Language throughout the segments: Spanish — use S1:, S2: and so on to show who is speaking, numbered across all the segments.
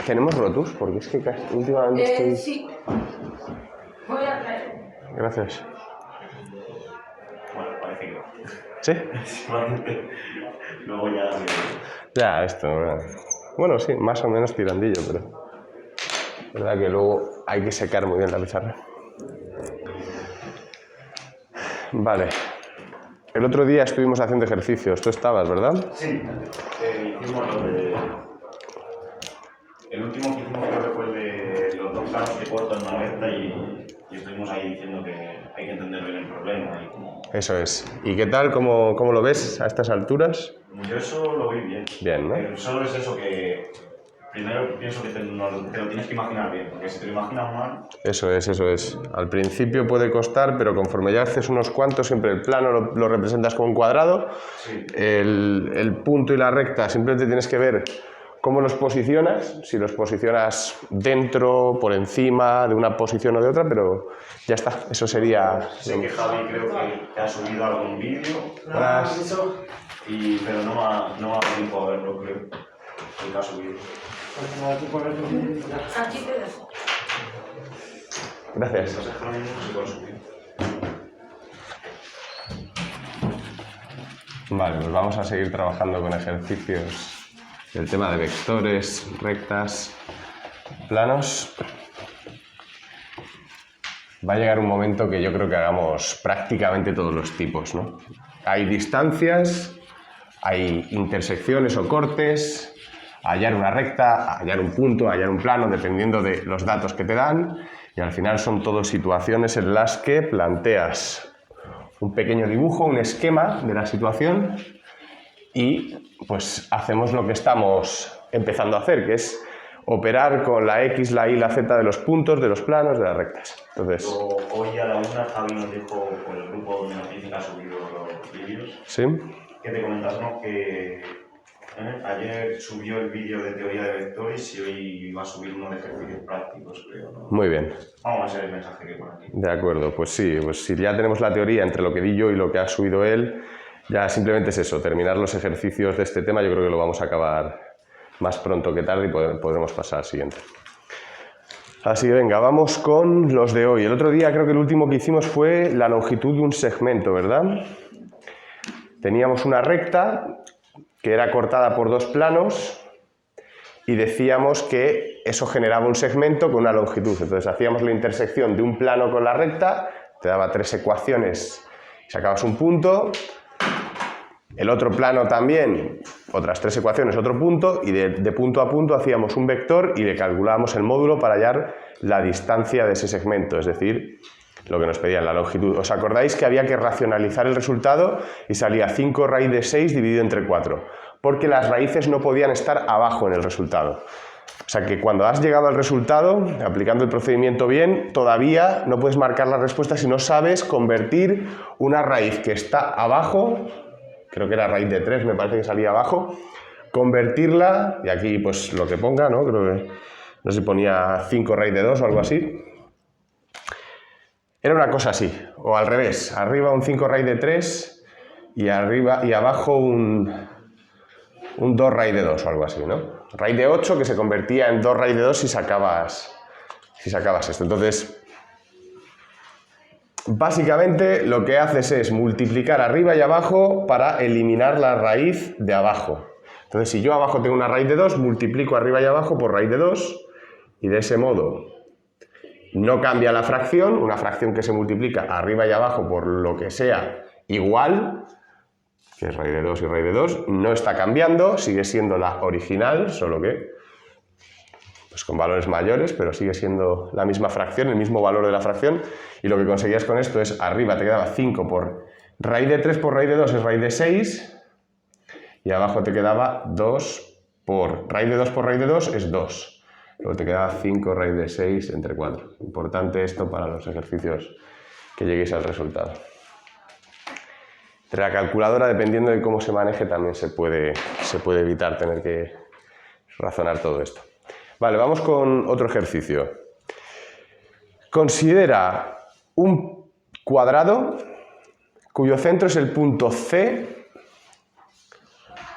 S1: ¿Tenemos rotus? Porque es que últimamente estoy...
S2: Sí. Voy a traer.
S1: Gracias.
S3: Bueno, parece que no.
S1: ¿Sí?
S3: Luego ya...
S1: Ya, esto... Bueno, sí, más o menos tirandillo, pero... La verdad que luego hay que secar muy bien la pizarra. Vale. El otro día estuvimos haciendo ejercicios. Tú estabas, ¿verdad?
S3: Sí. Hicimos lo de... El último que hicimos creo que fue el de los dos planos que cortan una recta y estuvimos ahí diciendo que hay que entender bien el problema y cómo...
S1: Eso es. ¿Y qué tal? ¿Cómo lo ves a estas alturas?
S3: Yo eso lo vi bien.
S1: Bien, ¿no?
S3: Solo es eso que... Primero pienso que te lo tienes que imaginar bien, porque si te lo imaginas mal...
S1: Eso es, eso es. Al principio puede costar, pero conforme ya haces unos cuantos, siempre el plano lo representas como un cuadrado.
S3: Sí.
S1: El punto y la recta simplemente tienes que ver cómo los posicionas, si los posicionas dentro, por encima de una posición o de otra, pero ya está, eso sería...
S3: Sé que Javi creo que ha subido algún vídeo, pero no me ha dado tiempo a verlo, creo. El que ha subido.
S2: Aquí te dejo.
S1: Gracias.
S3: Entonces ahora mismo no se puede subir.
S1: Vale, pues vamos a seguir trabajando con ejercicios del tema de vectores, rectas, planos. Va a llegar un momento que yo creo que hagamos prácticamente todos los tipos, ¿no? Hay distancias, hay intersecciones o cortes, hallar una recta, hallar un punto, hallar un plano, dependiendo de los datos que te dan, y al final son todo situaciones en las que planteas un pequeño dibujo, un esquema de la situación y pues hacemos lo que estamos empezando a hacer, que es operar con la X, la Y, la Z de los puntos, de los planos, de las rectas. Entonces,
S3: Hoy a la una Javi nos dijo por el grupo donde nos dicen que ha subido los vídeos,
S1: ¿sí?
S3: que te comentásemos que ayer subió el vídeo de teoría de vectores y hoy va a subir uno de ejercicios prácticos, creo, ¿no?
S1: Muy bien.
S3: Vamos a ver el mensaje que pone aquí.
S1: De acuerdo, pues sí, pues si ya tenemos la teoría entre lo que di yo y lo que ha subido él, ya simplemente es eso, terminar los ejercicios de este tema, yo creo que lo vamos a acabar más pronto que tarde y podremos pasar al siguiente. Así que venga, vamos con los de hoy. El otro día creo que el último que hicimos fue la longitud de un segmento, ¿verdad? Teníamos una recta que era cortada por dos planos y decíamos que eso generaba un segmento con una longitud. Entonces hacíamos la intersección de un plano con la recta, te daba tres ecuaciones y sacabas un punto. El otro plano también, otras tres ecuaciones, otro punto, y de punto a punto hacíamos un vector y le calculábamos el módulo para hallar la distancia de ese segmento, es decir, lo que nos pedían, la longitud. ¿Os acordáis que había que racionalizar el resultado y salía 5 raíz de 6 dividido entre 4? Porque las raíces no podían estar abajo en el resultado. O sea que cuando has llegado al resultado, aplicando el procedimiento bien, todavía no puedes marcar la respuesta si no sabes convertir una raíz que está abajo, creo que era raíz de 3, me parece que salía abajo, convertirla, y aquí pues lo que ponga, ¿no? Creo que no sé si ponía 5 raíz de 2 o algo así. Era una cosa así, o al revés, arriba un 5 raíz de 3 y abajo un 2 raíz de 2 o algo así, ¿no? Raíz de 8 que se convertía en 2 raíz de 2 si sacabas esto. Entonces, básicamente lo que haces es multiplicar arriba y abajo para eliminar la raíz de abajo. Entonces, si yo abajo tengo una raíz de 2, multiplico arriba y abajo por raíz de 2 y de ese modo no cambia la fracción, una fracción que se multiplica arriba y abajo por lo que sea igual, que es raíz de 2 y raíz de 2, no está cambiando, sigue siendo la original, solo que pues con valores mayores, pero sigue siendo la misma fracción, el mismo valor de la fracción, y lo que conseguías con esto es, arriba te quedaba 5 por raíz de 3 por raíz de 2 es raíz de 6, y abajo te quedaba 2 por raíz de 2 por raíz de 2 es 2. Luego te quedaba 5 raíz de 6 entre 4. Importante esto para los ejercicios que lleguéis al resultado. Entre la calculadora, dependiendo de cómo se maneje, también se puede evitar tener que razonar todo esto. Vale, vamos con otro ejercicio. Considera un cuadrado cuyo centro es el punto C,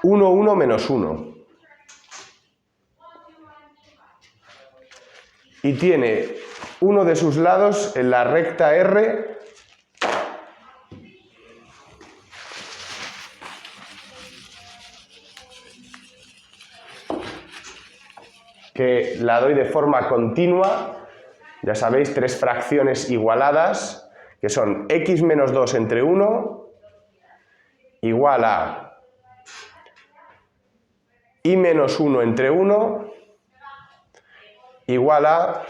S1: 1, 1, menos 1. y tiene uno de sus lados en la recta R que la doy de forma continua, ya sabéis, tres fracciones igualadas, que son x menos 2 entre 1 igual a y menos 1 entre 1 igual a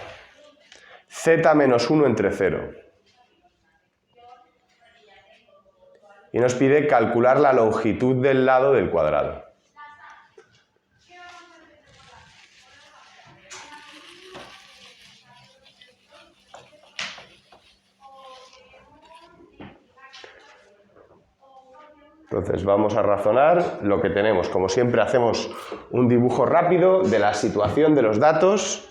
S1: z menos 1 entre 0. Y nos pide calcular la longitud del lado del cuadrado. Entonces vamos a razonar lo que tenemos. Como siempre hacemos un dibujo rápido de la situación de los datos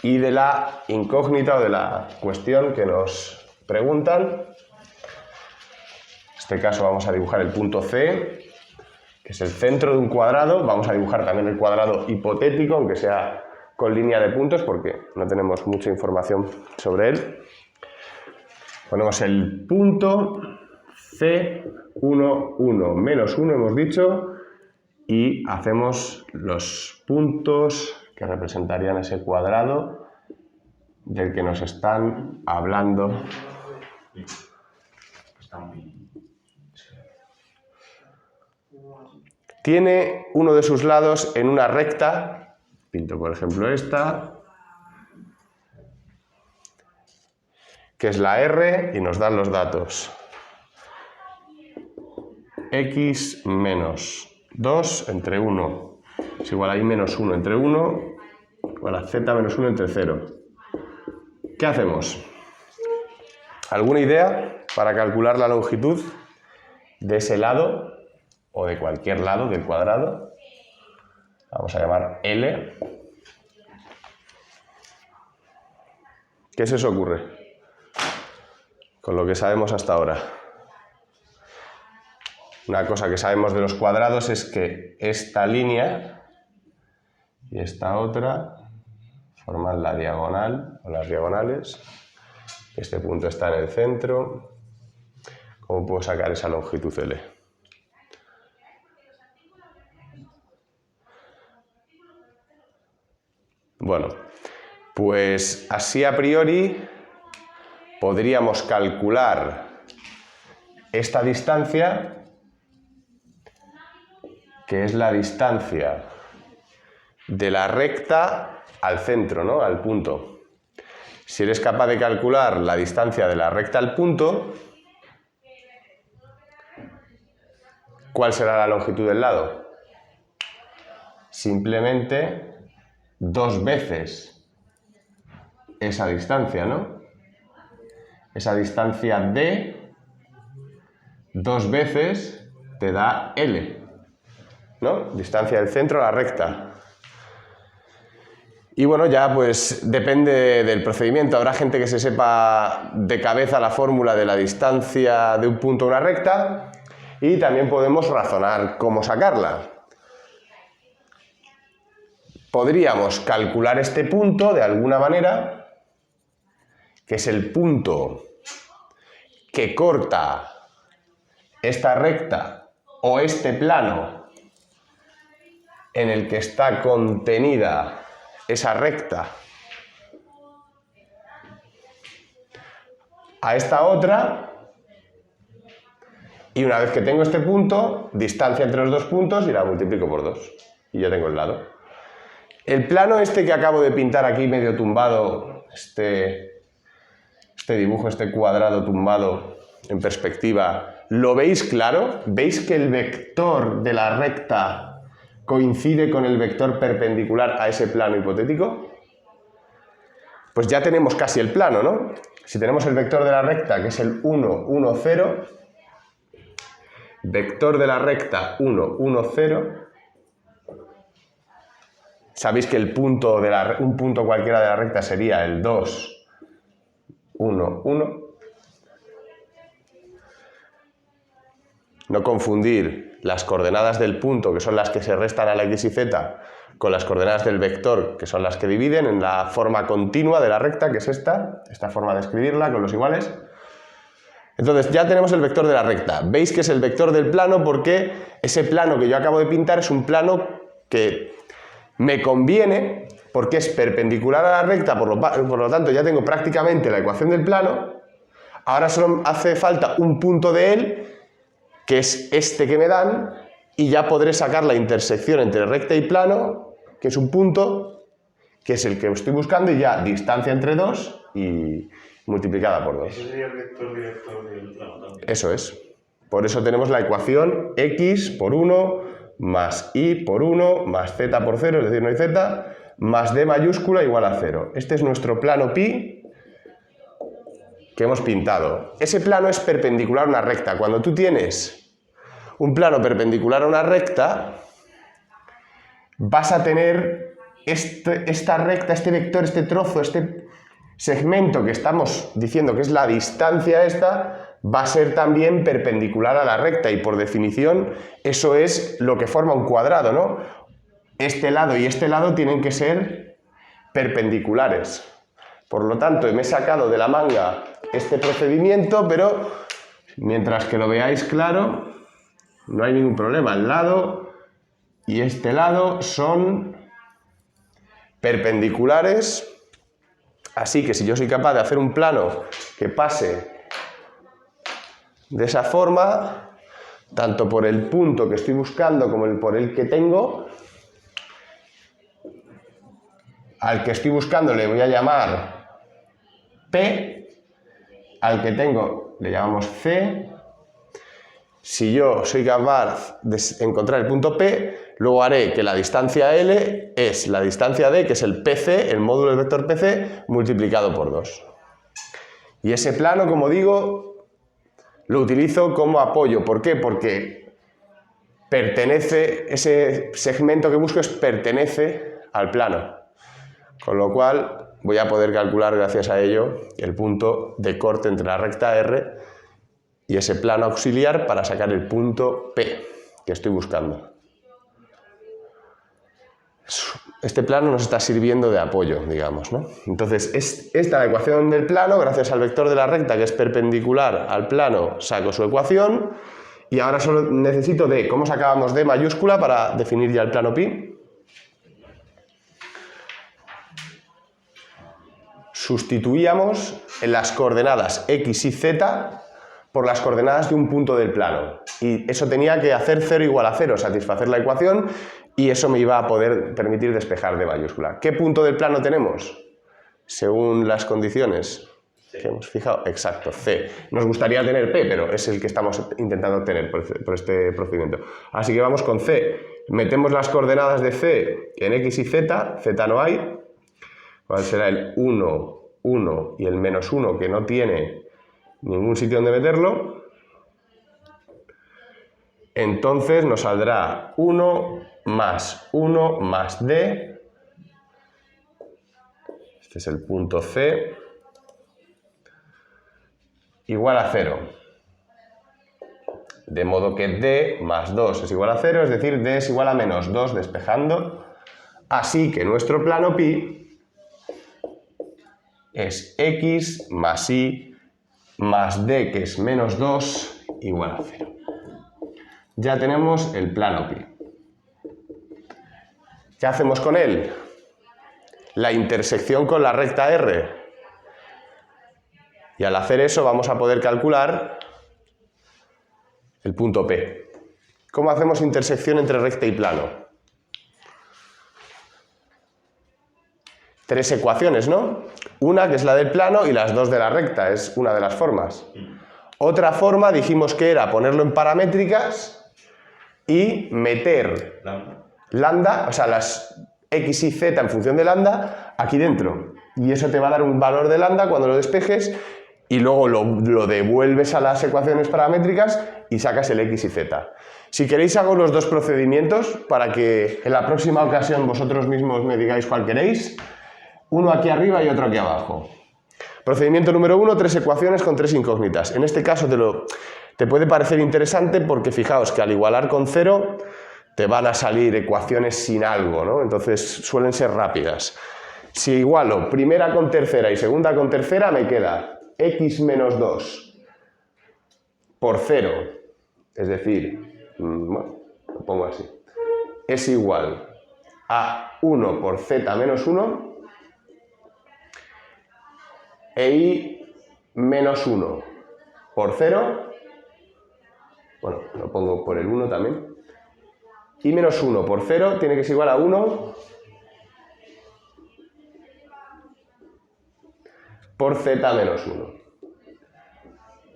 S1: y de la incógnita o de la cuestión que nos preguntan. En este caso vamos a dibujar el punto C, que es el centro de un cuadrado. Vamos a dibujar también el cuadrado hipotético, aunque sea con línea de puntos, porque no tenemos mucha información sobre él. Ponemos el punto C1, 1, menos 1 hemos dicho, y hacemos los puntos que representarían ese cuadrado del que nos están hablando. Tiene uno de sus lados en una recta, pinto por ejemplo esta, que es la R, y nos dan los datos. X menos 2 entre 1 es igual a y menos 1 entre 1 igual a z menos 1 entre 0. ¿Qué hacemos? ¿Alguna idea para calcular la longitud de ese lado o de cualquier lado del cuadrado? Vamos a llamar L. ¿Qué se os ocurre con lo que sabemos hasta ahora? Una cosa que sabemos de los cuadrados es que esta línea y esta otra forman la diagonal o las diagonales. Este punto está en el centro. ¿Cómo puedo sacar esa longitud L? Bueno, pues así a priori podríamos calcular esta distancia, que es la distancia de la recta al centro, ¿no? Al punto. Si eres capaz de calcular la distancia de la recta al punto, ¿cuál será la longitud del lado? Simplemente 2 veces esa distancia, ¿no? Esa distancia D 2 veces te da L, ¿no? Distancia del centro a la recta. Y bueno, ya pues depende del procedimiento. Habrá gente que se sepa de cabeza la fórmula de la distancia de un punto a una recta y también podemos razonar cómo sacarla. Podríamos calcular este punto de alguna manera, que es el punto que corta esta recta o este plano en el que está contenida esa recta a esta otra, y una vez que tengo este punto, distancia entre los dos puntos y la multiplico por 2 y ya tengo el lado. El plano este que acabo de pintar aquí medio tumbado, este dibujo, este cuadrado tumbado en perspectiva, ¿lo veis claro? ¿Veis que el vector de la recta coincide con el vector perpendicular a ese plano hipotético? Pues ya tenemos casi el plano, ¿no? Si tenemos el vector de la recta, que es el 1, 1, 0, vector de la recta 1, 1, 0, sabéis que el punto un punto cualquiera de la recta sería el 2, 1, 1. No confundir las coordenadas del punto, que son las que se restan a la x y z, con las coordenadas del vector, que son las que dividen, en la forma continua de la recta, que es esta forma de escribirla con los iguales. Entonces ya tenemos el vector de la recta. Veis que es el vector del plano porque ese plano que yo acabo de pintar es un plano que me conviene porque es perpendicular a la recta, por lo tanto ya tengo prácticamente la ecuación del plano. Ahora solo hace falta un punto de él, que es este que me dan, y ya podré sacar la intersección entre recta y plano, que es un punto, que es el que estoy buscando, y ya distancia entre dos y multiplicada por 2.
S3: Ese sería el vector director del plano también.
S1: Eso es. Por eso tenemos la ecuación x por 1 más y por 1 más z por 0, es decir, no hay z, más d mayúscula igual a 0. Este es nuestro plano pi que hemos pintado. Ese plano es perpendicular a una recta. Cuando tú tienes un plano perpendicular a una recta, vas a tener esta recta, este vector, este trozo, este segmento que estamos diciendo que es la distancia esta, va a ser también perpendicular a la recta y por definición eso es lo que forma un cuadrado, ¿no? Este lado y este lado tienen que ser perpendiculares. Por lo tanto, me he sacado de la manga este procedimiento, pero mientras que lo veáis claro, no hay ningún problema. El lado y este lado son perpendiculares, así que si yo soy capaz de hacer un plano que pase de esa forma, tanto por el punto que estoy buscando como por el que tengo, al que estoy buscando le voy a llamar P, al que tengo le llamamos C. Si yo soy capaz de encontrar el punto P, luego haré que la distancia L es la distancia D, que es el PC, el módulo del vector PC, multiplicado por 2. Y ese plano, como digo, lo utilizo como apoyo. ¿Por qué? Porque pertenece, ese segmento que busco pertenece al plano. Con lo cual voy a poder calcular gracias a ello el punto de corte entre la recta R y ese plano auxiliar para sacar el punto P que estoy buscando. Este plano nos está sirviendo de apoyo, digamos, ¿no? Entonces, esta es la ecuación del plano, gracias al vector de la recta que es perpendicular al plano, saco su ecuación y ahora solo necesito D. ¿Cómo sacábamos D mayúscula para definir ya el plano pi? Sustituíamos en las coordenadas x y z por las coordenadas de un punto del plano. Y eso tenía que hacer 0 igual a 0, satisfacer la ecuación, y eso me iba a poder permitir despejar D mayúscula. ¿Qué punto del plano tenemos? Según las condiciones que hemos fijado. Exacto, C. Nos gustaría tener P, pero es el que estamos intentando obtener por este procedimiento. Así que vamos con C. Metemos las coordenadas de C en x y z, z no hay. ¿Cuál será el 1, 1 y el menos 1 que no tiene ningún sitio donde meterlo? Entonces nos saldrá 1 más D. Este es el punto C. Igual a 0. De modo que D más 2 es igual a 0, es decir, D es igual a menos 2 despejando. Así que nuestro plano pi es x más y más d, que es menos 2, igual a 0. Ya tenemos el plano pi. ¿Qué hacemos con él? La intersección con la recta R. Y al hacer eso vamos a poder calcular el punto P. ¿Cómo hacemos intersección entre recta y plano? 3 ecuaciones, ¿no? Una que es la del plano y las 2 de la recta, es una de las formas. Otra forma dijimos que era ponerlo en paramétricas y meter lambda, o sea, las x y z en función de lambda, aquí dentro. Y eso te va a dar un valor de lambda cuando lo despejes y luego lo devuelves a las ecuaciones paramétricas y sacas el x y z. Si queréis hago los dos procedimientos para que en la próxima ocasión vosotros mismos me digáis cuál queréis. Uno aquí arriba y otro aquí abajo. Procedimiento número 1, 3 ecuaciones con 3 incógnitas. En este caso te puede parecer interesante porque fijaos que al igualar con 0 te van a salir ecuaciones sin algo, ¿no? Entonces suelen ser rápidas. Si igualo primera con tercera y segunda con tercera, me queda x menos 2 por 0, es decir, bueno, lo pongo así, es igual a 1 por z menos 1 e y menos 1 por 0, bueno, lo pongo por el 1 también, y menos 1 por 0 tiene que ser igual a 1 por z menos 1.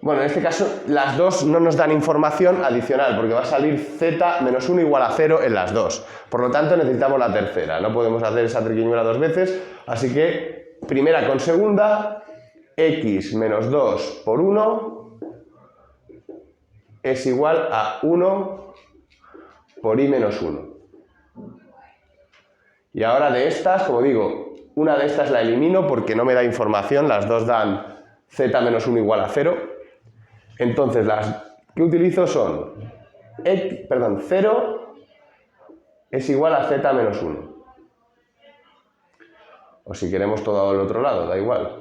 S1: Bueno, en este caso las dos no nos dan información adicional porque va a salir z menos 1 igual a 0 en las dos. Por lo tanto necesitamos la tercera. No podemos hacer esa triquiñuela dos veces, así que primera con segunda, x menos 2 por 1 es igual a 1 por y menos 1. Y ahora de estas, como digo, una de estas la elimino porque no me da información, las dos dan z menos 1 igual a 0. Entonces las que utilizo son, 0 es igual a z menos 1. O si queremos todo al otro lado, da igual.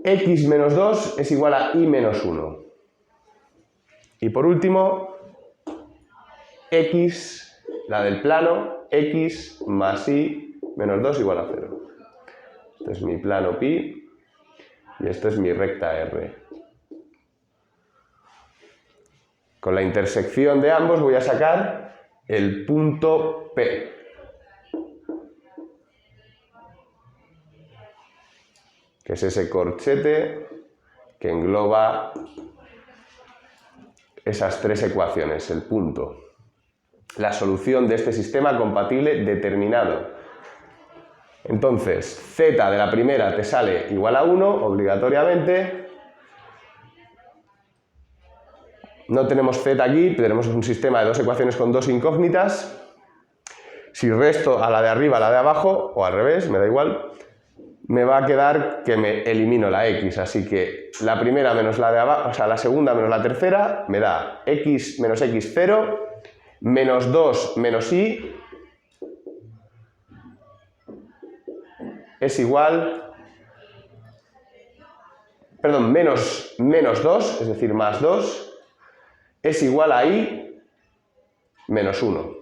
S1: X menos 2 es igual a y menos 1. Y por último, x, la del plano, x más y menos 2 igual a 0. Este es mi plano pi y esto es mi recta R. Con la intersección de ambos voy a sacar el punto P. Que es ese corchete que engloba esas tres ecuaciones, el punto. La solución de este sistema compatible determinado. Entonces, z de la primera te sale igual a 1, obligatoriamente. No tenemos z aquí, tenemos un sistema de dos ecuaciones con dos incógnitas. Si resto a la de arriba a la de abajo, o al revés, me da igual, me va a quedar que me elimino la x, así que la primera menos la de abajo, o sea, la segunda menos la tercera, me da x menos x 0, menos 2 menos y, es igual, perdón, menos 2, es decir, más 2, es igual a y menos 1.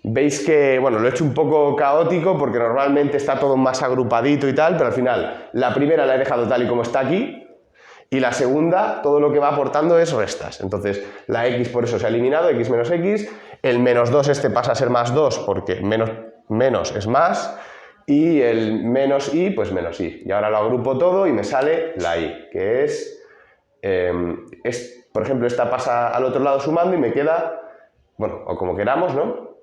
S1: Veis que, bueno, lo he hecho un poco caótico porque normalmente está todo más agrupadito y tal, pero al final la primera la he dejado tal y como está aquí y la segunda todo lo que va aportando es restas. Entonces la x por eso se ha eliminado, x menos x, el menos 2 este pasa a ser más 2 porque menos es más y el menos y pues menos y. Y ahora lo agrupo todo y me sale la y, que es por ejemplo, esta pasa al otro lado sumando y me queda, bueno, o como queramos, ¿no?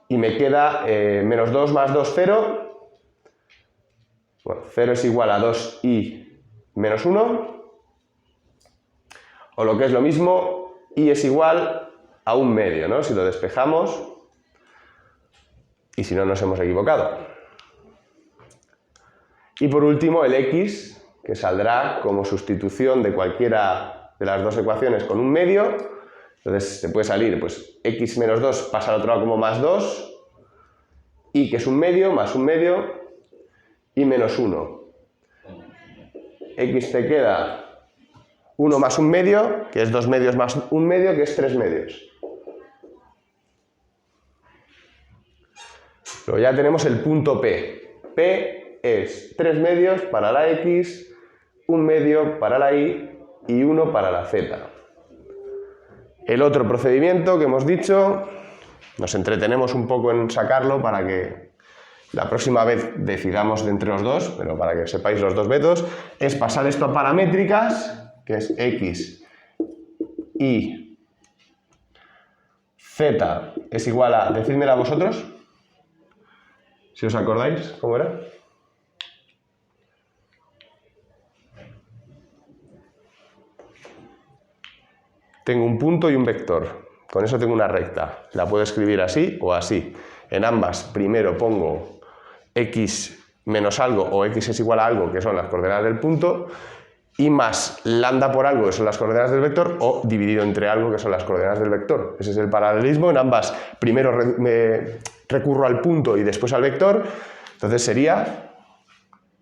S1: Y me queda menos 2 más 2, 0. Bueno, 0 es igual a 2y menos 1. O lo que es lo mismo, y es igual a 1 medio, ¿no? Si lo despejamos y si no nos hemos equivocado. Y por último el x, que saldrá como sustitución de cualquiera de las dos ecuaciones con un medio. Entonces te puede salir, pues x menos 2 pasa al otro lado como más 2, y que es un medio, más un medio, y menos 1. X te queda 1 más un medio, que es 2 medios más un medio, que es 3 medios. Luego ya tenemos el punto P. P es 3 medios para la X, 1 medio para la Y y 1 para la Z. El otro procedimiento que hemos dicho, nos entretenemos un poco en sacarlo para que la próxima vez decidamos de entre los dos, pero para que sepáis los dos métodos, es pasar esto a paramétricas, que es X y Z es igual a, decídmela vosotros, si os acordáis, ¿cómo era? Tengo un punto y un vector, con eso tengo una recta, la puedo escribir así o así. En ambas primero pongo x menos algo o x es igual a algo, que son las coordenadas del punto, y más lambda por algo, que son las coordenadas del vector, o dividido entre algo, que son las coordenadas del vector. Ese es el paralelismo. En ambas, primero recurro al punto y después al vector. Entonces sería...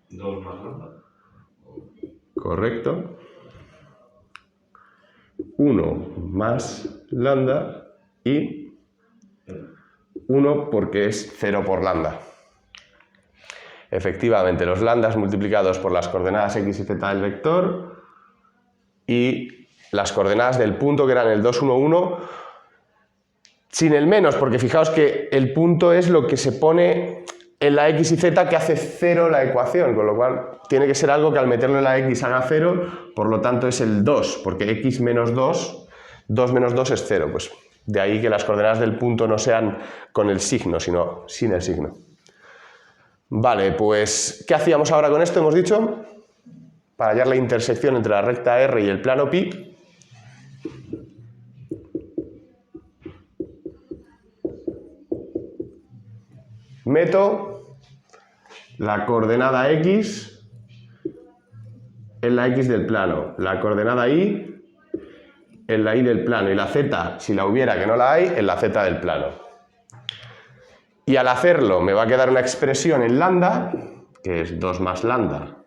S3: 2 más lambda.
S1: Correcto. 1 más lambda y 1 porque es 0 por lambda. Efectivamente, los lambdas multiplicados por las coordenadas x y z del vector y las coordenadas del punto, que eran el 2, 1, 1, sin el menos, porque fijaos que el punto es lo que se pone en la x y z que hace 0 la ecuación, con lo cual tiene que ser algo que al meterlo en la x haga 0, por lo tanto es el 2, porque x menos 2, 2 menos 2 es 0, pues de ahí que las coordenadas del punto no sean con el signo, sino sin el signo. Vale, pues, ¿qué hacíamos ahora con esto? Hemos dicho, para hallar la intersección entre la recta R y el plano pi, meto la coordenada x en la x del plano, la coordenada y en la y del plano, y la z, si la hubiera que no la hay, en la z del plano. Y al hacerlo me va a quedar una expresión en lambda, que es 2 más lambda,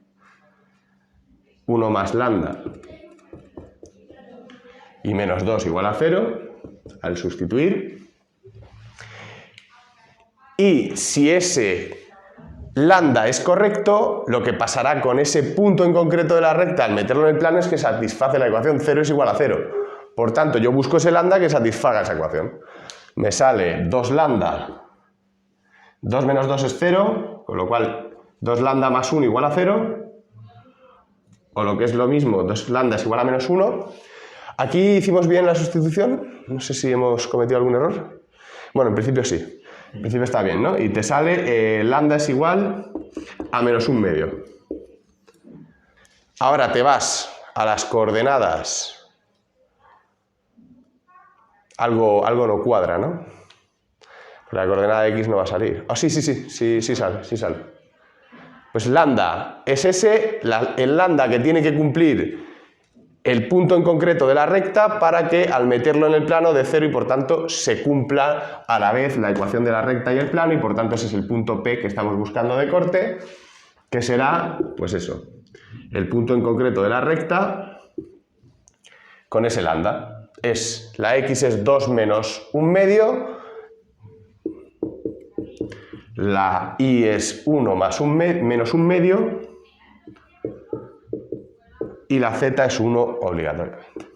S1: 1 más lambda y menos 2 igual a 0, al sustituir. Y si ese lambda es correcto, lo que pasará con ese punto en concreto de la recta al meterlo en el plano es que satisface la ecuación 0 es igual a 0. Por tanto, yo busco ese lambda que satisfaga esa ecuación. Me sale 2 lambda, 2 menos 2 es 0, con lo cual 2 lambda más 1 igual a 0, o lo que es lo mismo, 2 lambda es igual a menos 1. Aquí hicimos bien la sustitución, no sé si hemos cometido algún error. Bueno, en principio sí, en principio está bien, ¿no? Y te sale lambda es igual a menos 1 medio. Ahora te vas a las coordenadas, algo no cuadra, ¿no? La coordenada de x no va a salir. Ah, sí sale. Pues lambda es ese, el lambda que tiene que cumplir el punto en concreto de la recta para que al meterlo en el plano de 0 y por tanto se cumpla a la vez la ecuación de la recta y el plano y por tanto ese es el punto P que estamos buscando de corte, que será, pues eso, el punto en concreto de la recta con ese lambda. La x es 2 menos 1 medio, la y es 1 más menos 1 medio y la z es 1 obligatoriamente.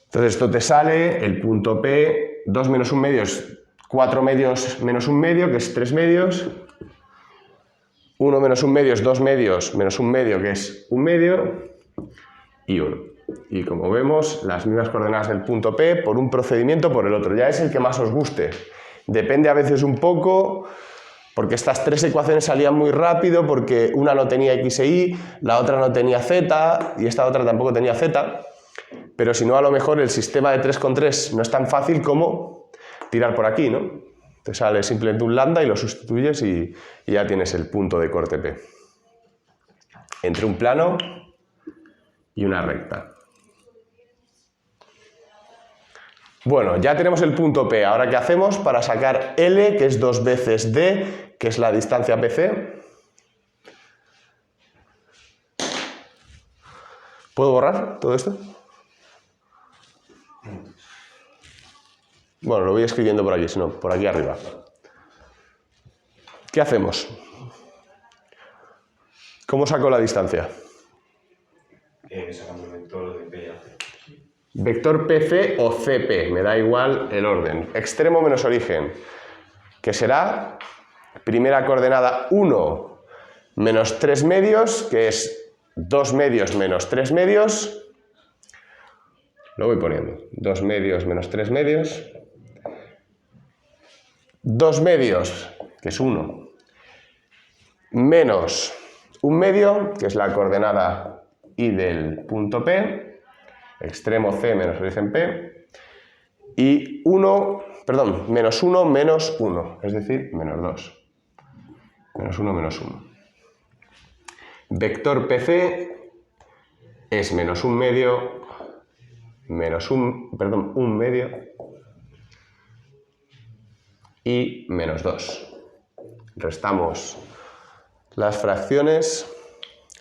S1: Entonces esto te sale, el punto P, 2 menos 1 medio es 4 medios menos 1 medio, que es 3 medios. 1 menos 1 medio es 2 medios menos 1 medio, que es 1 medio. Y 1. Y como vemos, las mismas coordenadas del punto P por un procedimiento por el otro. Ya es el que más os guste. Depende a veces un poco, porque estas tres ecuaciones salían muy rápido, porque una no tenía x e y, la otra no tenía z, y esta otra tampoco tenía z. Pero si no, a lo mejor el sistema de 3 con 3 no es tan fácil como tirar por aquí, ¿no? Te sale simplemente un lambda y lo sustituyes y ya tienes el punto de corte P. Entre un plano y una recta. Bueno, ya tenemos el punto P. Ahora, ¿qué hacemos para sacar L, que es 2 veces D, que es la distancia PC? ¿Puedo borrar todo esto? Bueno, lo voy escribiendo por aquí, si no, por aquí arriba. ¿Qué hacemos? ¿Cómo saco la distancia?
S3: Sacando el vector de P a C.
S1: Vector PC o CP, me da igual el orden. Extremo menos origen, que será primera coordenada 1 menos 3 medios, que es 2 medios menos 3 medios. Lo voy poniendo. 2 medios menos 3 medios. 2 medios, que es 1, menos 1 medio, que es la coordenada y del punto P. Extremo C menos origen P, y menos 1 menos 1, es decir, menos 2. Menos 1, menos 1. Vector PC es menos 1 medio, menos 1, perdón, 1 medio y menos 2. Restamos las fracciones,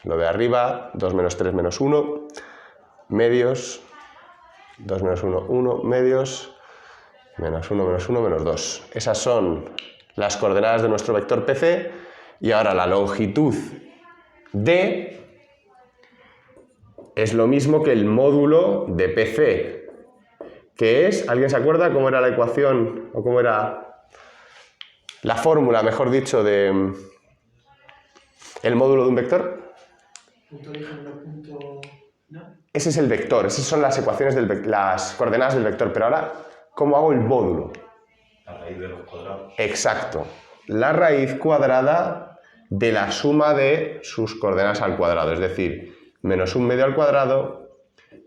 S1: lo de arriba, 2 menos 3 menos 1, medios, 2 menos 1, 1, medios, menos 1, menos 1, menos 2. Esas son las coordenadas de nuestro vector PC y ahora la longitud D es lo mismo que el módulo de PC, que es, ¿alguien se acuerda cómo era la ecuación o cómo era la fórmula, mejor dicho, de el módulo de un vector?
S4: Punto origen, no punto... ¿no?
S1: Ese es el vector, esas son las ecuaciones las coordenadas del vector, pero ahora, ¿cómo hago el módulo?
S3: La raíz de los cuadrados.
S1: Exacto, la raíz cuadrada de la suma de sus coordenadas al cuadrado, es decir, menos 1 medio al cuadrado,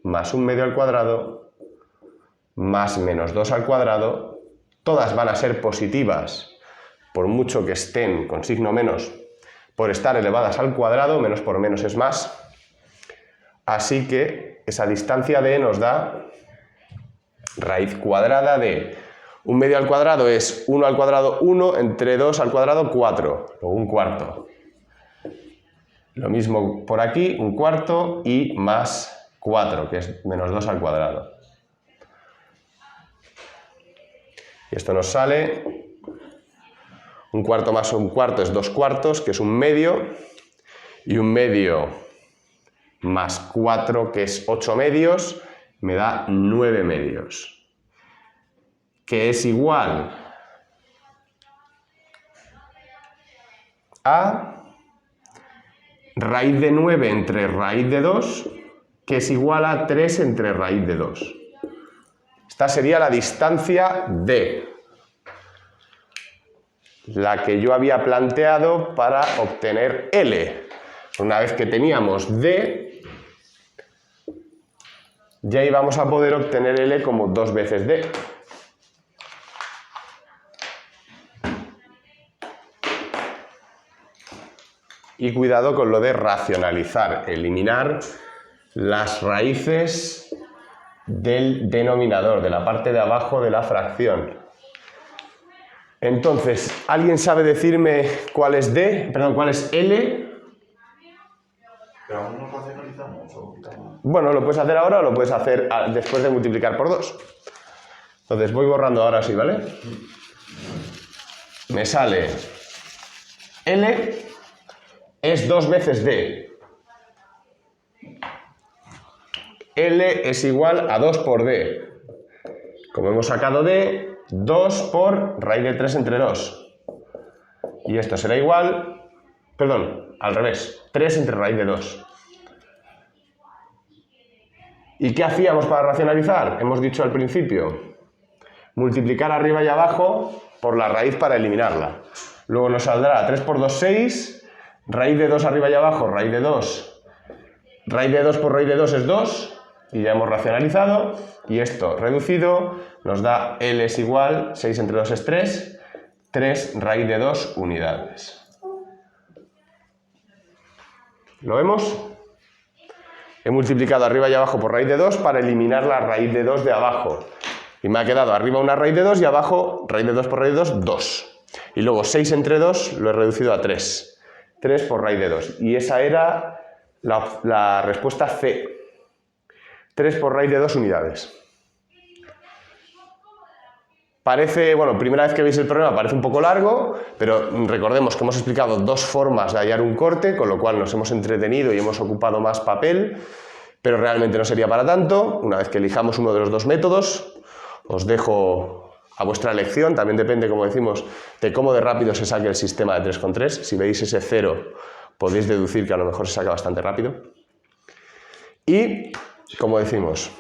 S1: más 1 medio al cuadrado, más menos 2 al cuadrado, todas van a ser positivas, por mucho que estén con signo menos, por estar elevadas al cuadrado, menos por menos es más, así que esa distancia d nos da raíz cuadrada de 1 medio al cuadrado es 1 al cuadrado 1, entre 2 al cuadrado 4, luego un cuarto. Lo mismo por aquí, un cuarto y más 4, que es menos 2 al cuadrado. Y esto nos sale, un cuarto más un cuarto es 2 cuartos, que es un medio, y un medio más 4, que es 8 medios, me da 9 medios. Que es igual a raíz de 9 entre raíz de 2, que es igual a 3 entre raíz de 2. Esta sería la distancia D, la que yo había planteado para obtener L. Una vez que teníamos D, ya íbamos a poder obtener L como 2 veces D. Y cuidado con lo de racionalizar, eliminar las raíces del denominador, de la parte de abajo de la fracción. Entonces, ¿alguien sabe decirme cuál es D? Perdón, cuál es L?
S3: ¿Pero aún no racionalizamos o quitamos?
S1: Bueno, lo puedes hacer ahora o lo puedes hacer después de multiplicar por 2. Entonces, voy borrando ahora sí, ¿vale? Me sale L es 2 veces D. L es igual a 2 por D. Como hemos sacado D, 2 por raíz de 3 entre 2. Y esto será igual, perdón, al revés, 3 entre raíz de 2. ¿Y qué hacíamos para racionalizar? Hemos dicho al principio, multiplicar arriba y abajo por la raíz para eliminarla. Luego nos saldrá 3 por 2, 6, raíz de 2 arriba y abajo, raíz de 2. Raíz de 2 por raíz de 2 es 2, y ya hemos racionalizado, y esto reducido nos da L es igual, 6 entre 2 es 3, 3 raíz de 2 unidades. ¿Lo vemos? He multiplicado arriba y abajo por raíz de 2 para eliminar la raíz de 2 de abajo. Y me ha quedado arriba una raíz de 2 y abajo raíz de 2 por raíz de 2, 2. Y luego 6 entre 2 lo he reducido a 3. 3 por raíz de 2. Y esa era la respuesta C. 3 por raíz de 2 unidades. Parece, bueno, primera vez que veis el problema parece un poco largo, pero recordemos que hemos explicado 2 formas de hallar un corte, con lo cual nos hemos entretenido y hemos ocupado más papel, pero realmente no sería para tanto. Una vez que elijamos uno de los 2 métodos, os dejo a vuestra elección, también depende, como decimos, de cómo de rápido se saque el sistema de 3 con 3. Si veis ese 0, podéis deducir que a lo mejor se saca bastante rápido. Y, como decimos,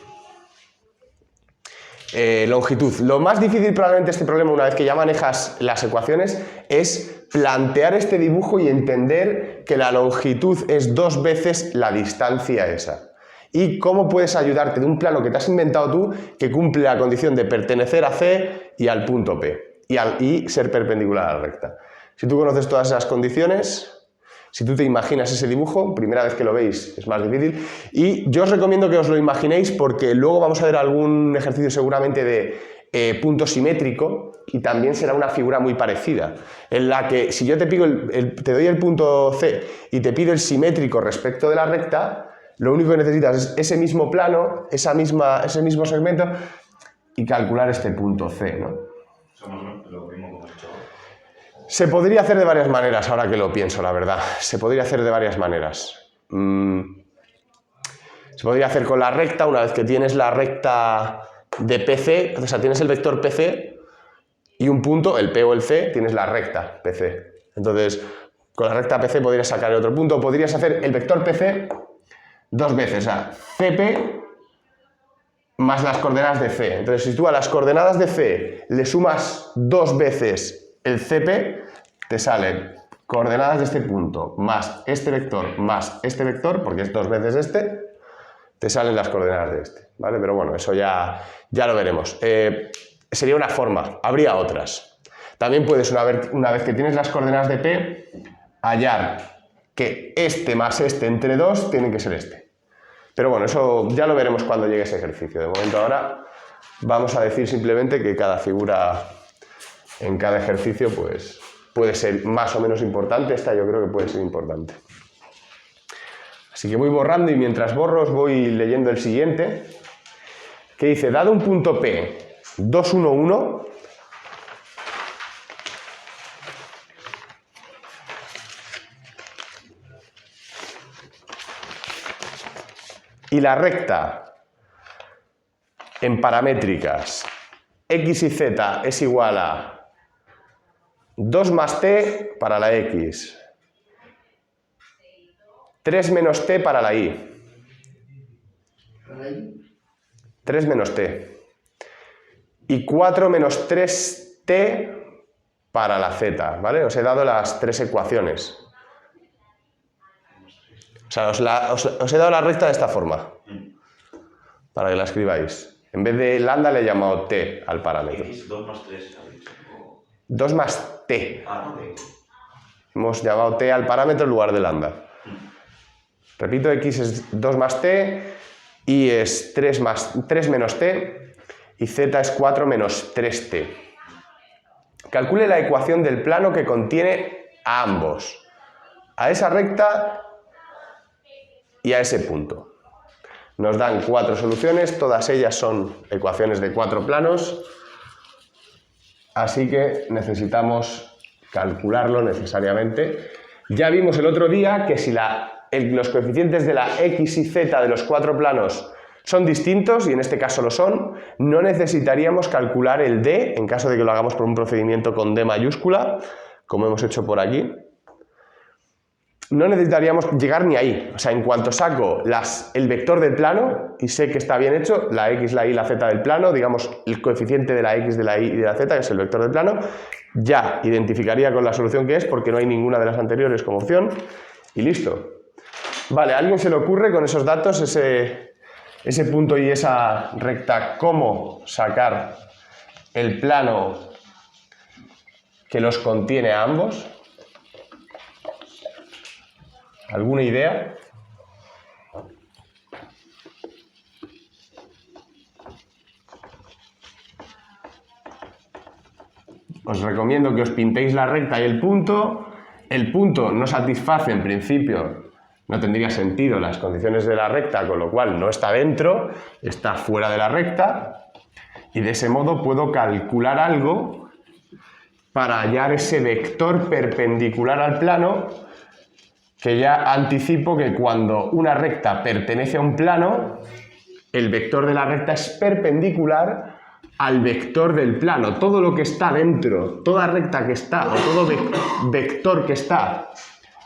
S1: longitud. Lo más difícil probablemente de este problema, una vez que ya manejas las ecuaciones, es plantear este dibujo y entender que la longitud es 2 veces la distancia esa. Y cómo puedes ayudarte de un plano que te has inventado tú, que cumple la condición de pertenecer a C y al punto P, y ser perpendicular a la recta. Si tú conoces todas esas condiciones, si tú te imaginas ese dibujo, primera vez que lo veis es más difícil. Y yo os recomiendo que os lo imaginéis porque luego vamos a ver algún ejercicio seguramente de punto simétrico y también será una figura muy parecida, en la que si yo te pido te doy el punto C y te pido el simétrico respecto de la recta, lo único que necesitas es ese mismo plano, ese mismo segmento y calcular este punto C, ¿no?
S3: Somos lo mismo como he hecho.
S1: Se podría hacer de varias maneras, ahora que lo pienso, la verdad. Se podría hacer de varias maneras. Se podría hacer con la recta, una vez que tienes la recta de PC, o sea, tienes el vector PC y un punto, el P o el C, tienes la recta PC. Entonces, con la recta PC podrías sacar el otro punto. Podrías hacer el vector PC dos veces, o sea, CP más las coordenadas de C. Entonces, si tú a las coordenadas de C le sumas dos veces el CP, te salen coordenadas de este punto más este vector, porque es dos veces este, te salen las coordenadas de este, ¿vale? Pero bueno, eso ya lo veremos. Sería una forma, habría otras. También puedes, una vez que tienes las coordenadas de P, hallar que este más este entre 2 tienen que ser este. Pero bueno, eso ya lo veremos cuando llegue ese ejercicio. De momento ahora vamos a decir simplemente que cada figura en cada ejercicio pues puede ser más o menos importante. Esta yo creo que puede ser importante. Así que voy borrando y mientras borro os voy leyendo el siguiente, que dice, dado un punto P 2, 1, 1, y la recta en paramétricas x y z es igual a 2 más t para la x, 3 menos t para la y, 3 menos t, y 4 menos 3t para la z, ¿vale? Os he dado las tres ecuaciones. O sea, os he dado la recta de esta forma, para que la escribáis. En vez de lambda le he llamado t al parámetro.
S3: X, 2 más 3, ¿sabéis?
S1: 2 más t.
S3: Ah, no,
S1: Hemos llamado t al parámetro en lugar de lambda. Repito, x es 2 más t, y es 3 menos t, y z es 4 menos 3t. Calcule la ecuación del plano que contiene a ambos, a esa recta y a ese punto. Nos dan 4 soluciones, todas ellas son ecuaciones de 4 planos, así que necesitamos calcularlo necesariamente. Ya vimos el otro día que si los coeficientes de la x y z de los 4 planos son distintos, y en este caso lo son, no necesitaríamos calcular el d, en caso de que lo hagamos por un procedimiento con d mayúscula, como hemos hecho por aquí. No necesitaríamos llegar ni ahí. O sea, en cuanto saco el vector del plano y sé que está bien hecho, la x, la y, la z del plano, digamos el coeficiente de la x, de la y y de la z, que es el vector del plano, ya identificaría con la solución que es, porque no hay ninguna de las anteriores como opción, y listo. Vale, ¿a alguien se le ocurre con esos datos, ese punto y esa recta, cómo sacar el plano que los contiene a ambos? ¿Alguna idea? Os recomiendo que os pintéis la recta y el punto. El punto no satisface en principio, no tendría sentido las condiciones de la recta, con lo cual no está dentro, está fuera de la recta, y de ese modo puedo calcular algo para hallar ese vector perpendicular al plano, que ya anticipo que cuando una recta pertenece a un plano, el vector de la recta es perpendicular al vector del plano. Todo lo que está dentro, toda recta que está, o todo vector que está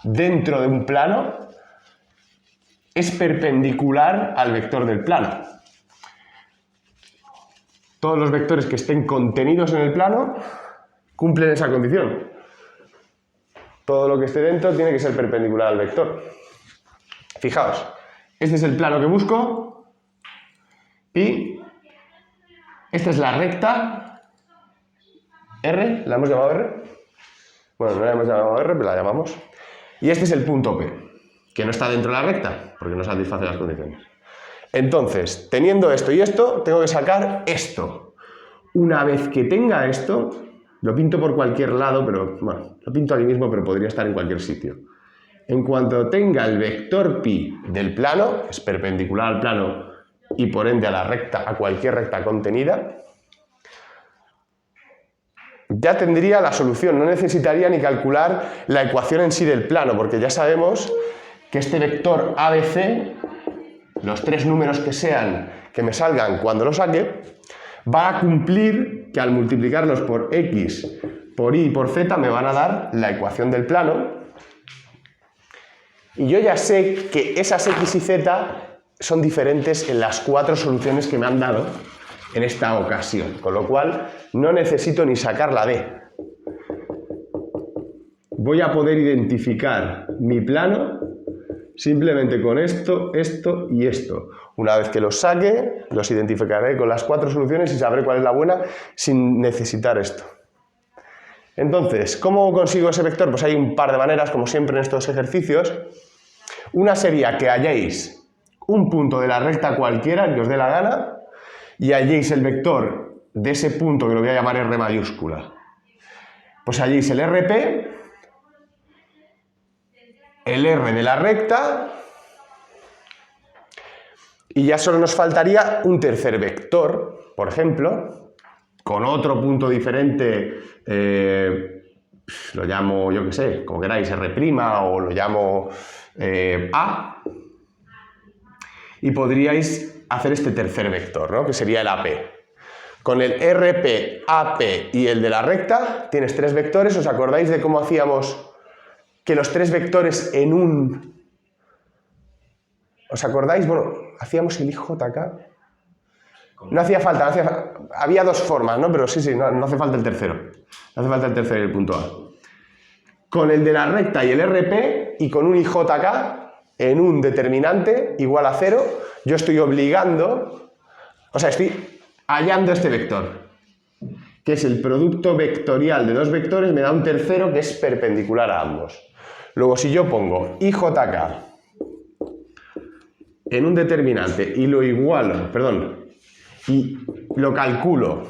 S1: dentro de un plano, es perpendicular al vector del plano. Todos los vectores que estén contenidos en el plano cumplen esa condición. Todo lo que esté dentro tiene que ser perpendicular al vector. Fijaos, este es el plano que busco y esta es la recta R, ¿la hemos llamado R? Bueno, no la hemos llamado R, pero la llamamos. Y este es el punto P, que no está dentro de la recta, porque no satisface las condiciones. Entonces, teniendo esto y esto, tengo que sacar esto. Una vez que tenga esto, lo pinto por cualquier lado, pero bueno, lo pinto aquí mismo, pero podría estar en cualquier sitio. En cuanto tenga el vector pi del plano, es perpendicular al plano y por ende a la recta, a cualquier recta contenida, ya tendría la solución, no necesitaría ni calcular la ecuación en sí del plano, porque ya sabemos que este vector ABC, los tres números que sean que me salgan cuando lo saque, va a cumplir que al multiplicarlos por X, por Y y por Z me van a dar la ecuación del plano. Y yo ya sé que esas X y Z son diferentes en las 4 soluciones que me han dado en esta ocasión, con lo cual no necesito ni sacar la D. Voy a poder identificar mi plano simplemente con esto, esto y esto. Una vez que los saque, los identificaré con las 4 soluciones y sabré cuál es la buena sin necesitar esto. Entonces, ¿cómo consigo ese vector? Pues hay un par de maneras, como siempre en estos ejercicios. Una sería que halléis un punto de la recta cualquiera que os dé la gana y halléis el vector de ese punto, que lo voy a llamar R mayúscula. Pues halléis el RP, el R de la recta, y ya solo nos faltaría un tercer vector, por ejemplo, con otro punto diferente, lo llamo, yo qué sé, como queráis, R' o lo llamo A, y podríais hacer este tercer vector, ¿no? Que sería el AP. Con el RP, AP y el de la recta tienes 3 vectores. ¿Os acordáis de cómo hacíamos que los 3 vectores en un... ¿Os acordáis? Bueno, hacíamos el IJK. No hacía falta, había 2 formas, ¿no? Pero sí, no hace falta el tercero. No hace falta el tercero y el punto A. Con el de la recta y el RP y con un IJK en un determinante igual a 0, yo estoy obligando, o sea, estoy hallando este vector, que es el producto vectorial de 2 vectores, me da un tercero que es perpendicular a ambos. Luego, si yo pongo IJK en un determinante y lo igualo, y lo calculo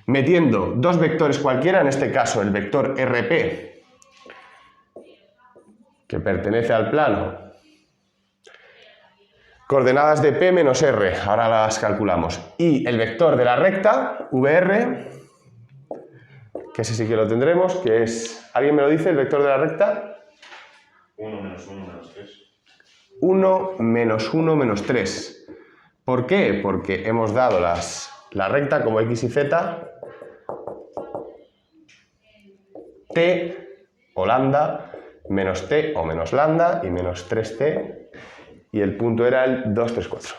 S1: metiendo 2 vectores cualquiera, en este caso el vector RP, que pertenece al plano, coordenadas de P menos R, ahora las calculamos, y el vector de la recta, VR, que ese sí que lo tendremos, que es, ¿alguien me lo dice, el vector de la recta?
S3: 1 menos 1 menos 3.
S1: 1 menos 1 menos 3. ¿Por qué? Porque hemos dado la recta como X y Z, T o lambda, menos T o menos lambda y menos 3T, y el punto era el 2, 3, 4.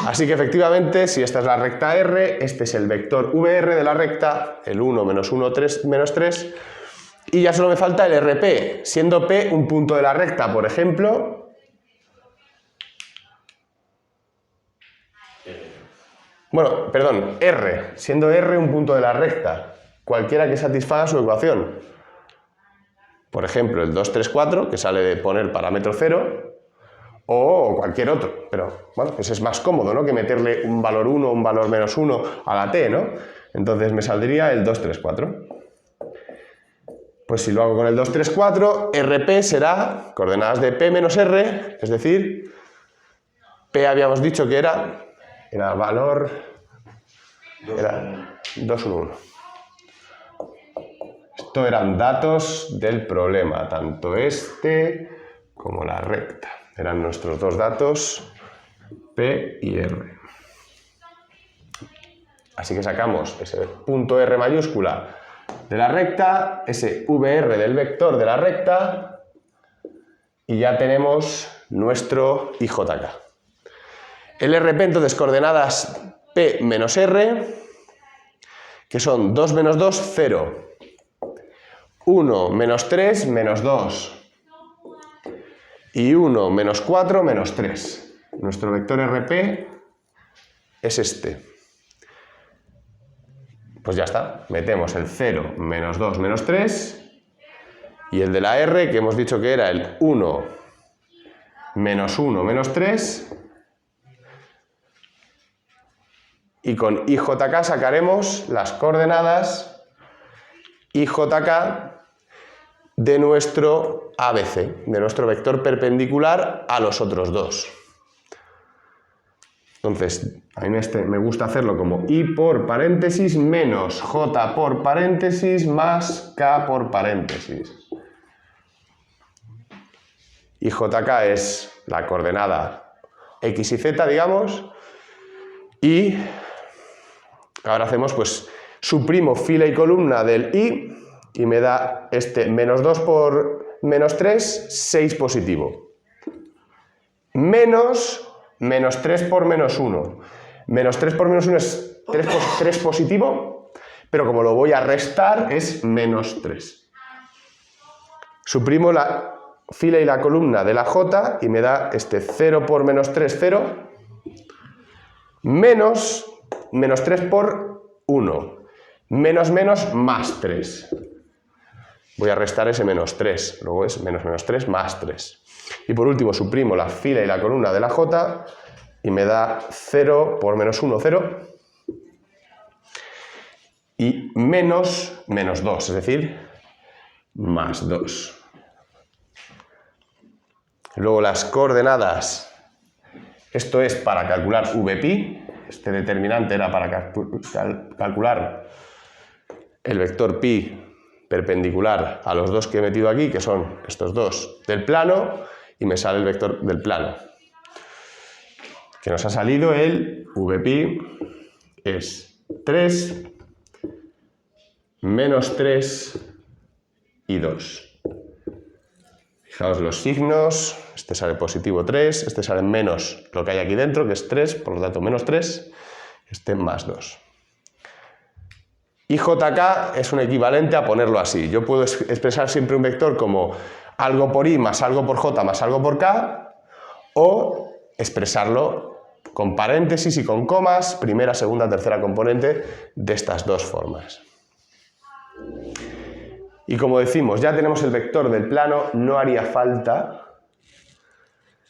S1: Así que efectivamente, si esta es la recta R, este es el vector VR de la recta, el 1 menos 1, 3, menos 3, y ya solo me falta el RP, siendo P un punto de la recta, por ejemplo. Bueno, perdón, R, siendo R un punto de la recta, cualquiera que satisfaga su ecuación. Por ejemplo, el 2, 3, 4, que sale de poner parámetro 0, o cualquier otro. Pero, bueno, pues es más cómodo, ¿no?, que meterle un valor 1, un valor menos 1 a la T, ¿no? Entonces me saldría el 2, 3, 4. Pues si lo hago con el 2, 3, 4, RP será coordenadas de P menos R, es decir, P habíamos dicho que era valor... Era 2, 1, 1. Esto eran datos del problema, tanto este como la recta. Eran nuestros 2 datos, P y R. Así que sacamos ese punto R mayúscula de la recta, ese VR del vector de la recta, y ya tenemos nuestro IJK. El RP, entonces, coordenadas P menos R, que son 2 menos 2, 0. 1 menos 3, menos 2. Y 1 menos 4, menos 3. Nuestro vector RP es este. Pues ya está, metemos el 0, menos 2, menos 3, y el de la R, que hemos dicho que era el 1, menos 3, y con IJK sacaremos las coordenadas IJK de nuestro ABC, de nuestro vector perpendicular a los otros dos. Entonces, a mí me gusta hacerlo como I por paréntesis menos J por paréntesis más K por paréntesis. Y JK es la coordenada X y Z, digamos, y ahora hacemos, pues, suprimo fila y columna del I y me da este menos 2 por menos 3, 6 positivo. Menos 3 por menos 1. Menos 3 por menos 1 es 3 positivo, pero como lo voy a restar es menos 3. Suprimo la fila y la columna de la J y me da este 0 por menos 3, 0, menos 3 por 1, menos más 3. Voy a restar ese menos 3, luego es menos 3 más 3. Y por último suprimo la fila y la columna de la J y me da 0 por menos 1, 0. Y menos 2, es decir, más 2. Luego las coordenadas, esto es para calcular VΠ, este determinante era para calcular el vector pi perpendicular a los dos que he metido aquí, que son estos dos del plano, y me sale el vector del plano. Que nos ha salido el VΠ es 3, menos 3 y 2. Fijaos los signos, este sale positivo 3, este sale menos lo que hay aquí dentro, que es 3, por lo tanto menos 3, este más 2. IJK es un equivalente a ponerlo así. Yo puedo expresar siempre un vector como algo por I más algo por J más algo por K, o expresarlo con paréntesis y con comas, primera, segunda, tercera componente, de estas dos formas. Y como decimos, ya tenemos el vector del plano, no haría falta,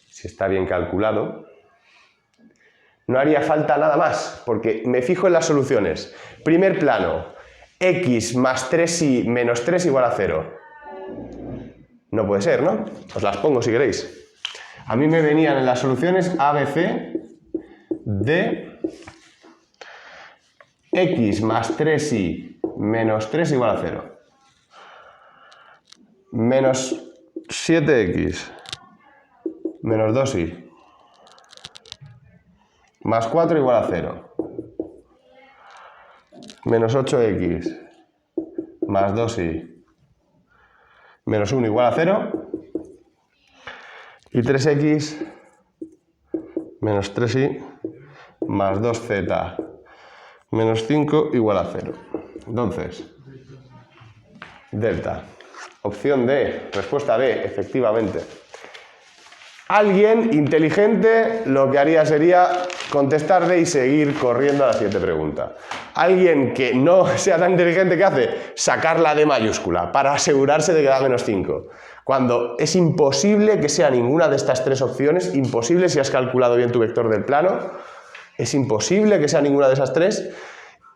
S1: si está bien calculado, no haría falta nada más, porque me fijo en las soluciones. Primer plano, x más 3y menos 3 igual a 0. No puede ser, ¿no? Os las pongo si queréis. A mí me venían en las soluciones ABC de x más 3y menos 3 igual a 0. Menos 7x menos 2y más 4 igual a 0. Menos 8x más 2y menos 1 igual a 0. Y 3x menos 3y más 2z menos 5 igual a 0. Entonces, delta. Opción D, respuesta D, efectivamente. Alguien inteligente lo que haría sería contestar D y seguir corriendo a la siguiente pregunta. Alguien que no sea tan inteligente, ¿qué hace? Sacar la D mayúscula para asegurarse de que da menos 5. Cuando es imposible que sea ninguna de estas tres opciones, imposible si has calculado bien tu vector del plano, es imposible que sea ninguna de esas tres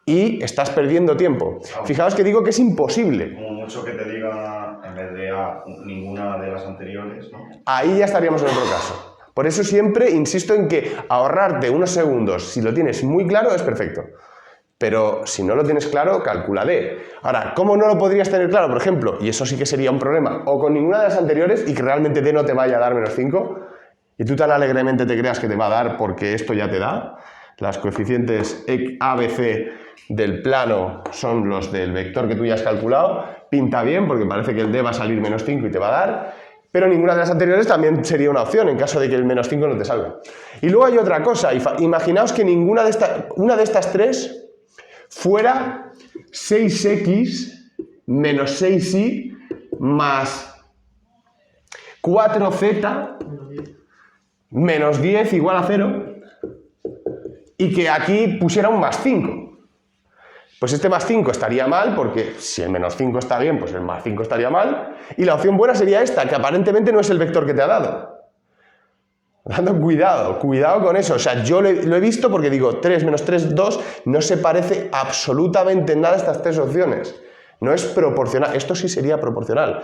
S1: y estás perdiendo tiempo. Fijaos que digo que es imposible.
S3: Como mucho que te diga, en vez de A, ninguna de las anteriores, ¿no?
S1: Ahí ya estaríamos en otro caso. Por eso siempre insisto en que ahorrarte unos segundos, si lo tienes muy claro, es perfecto. Pero si no lo tienes claro, calcula D. Ahora, ¿cómo no lo podrías tener claro? Por ejemplo, y eso sí que sería un problema, o con ninguna de las anteriores y que realmente D no te vaya a dar menos 5, y tú tan alegremente te creas que te va a dar porque esto ya te da. Las coeficientes ABC del plano son los del vector que tú ya has calculado. Pinta bien porque parece que el D va a salir menos 5 y te va a dar. Pero ninguna de las anteriores también sería una opción en caso de que el menos 5 no te salga. Y luego hay otra cosa. Imaginaos que una de estas tres fuera 6x menos 6y más 4z menos 10 igual a 0 y que aquí pusiera un más 5. Pues este más 5 estaría mal, porque si el menos 5 está bien, pues el más 5 estaría mal. Y la opción buena sería esta, que aparentemente no es el vector que te ha dado. Dando cuidado con eso. O sea, yo lo he visto porque digo, 3 menos 3, 2, no se parece absolutamente en nada a estas tres opciones. No es proporcional. Esto sí sería proporcional.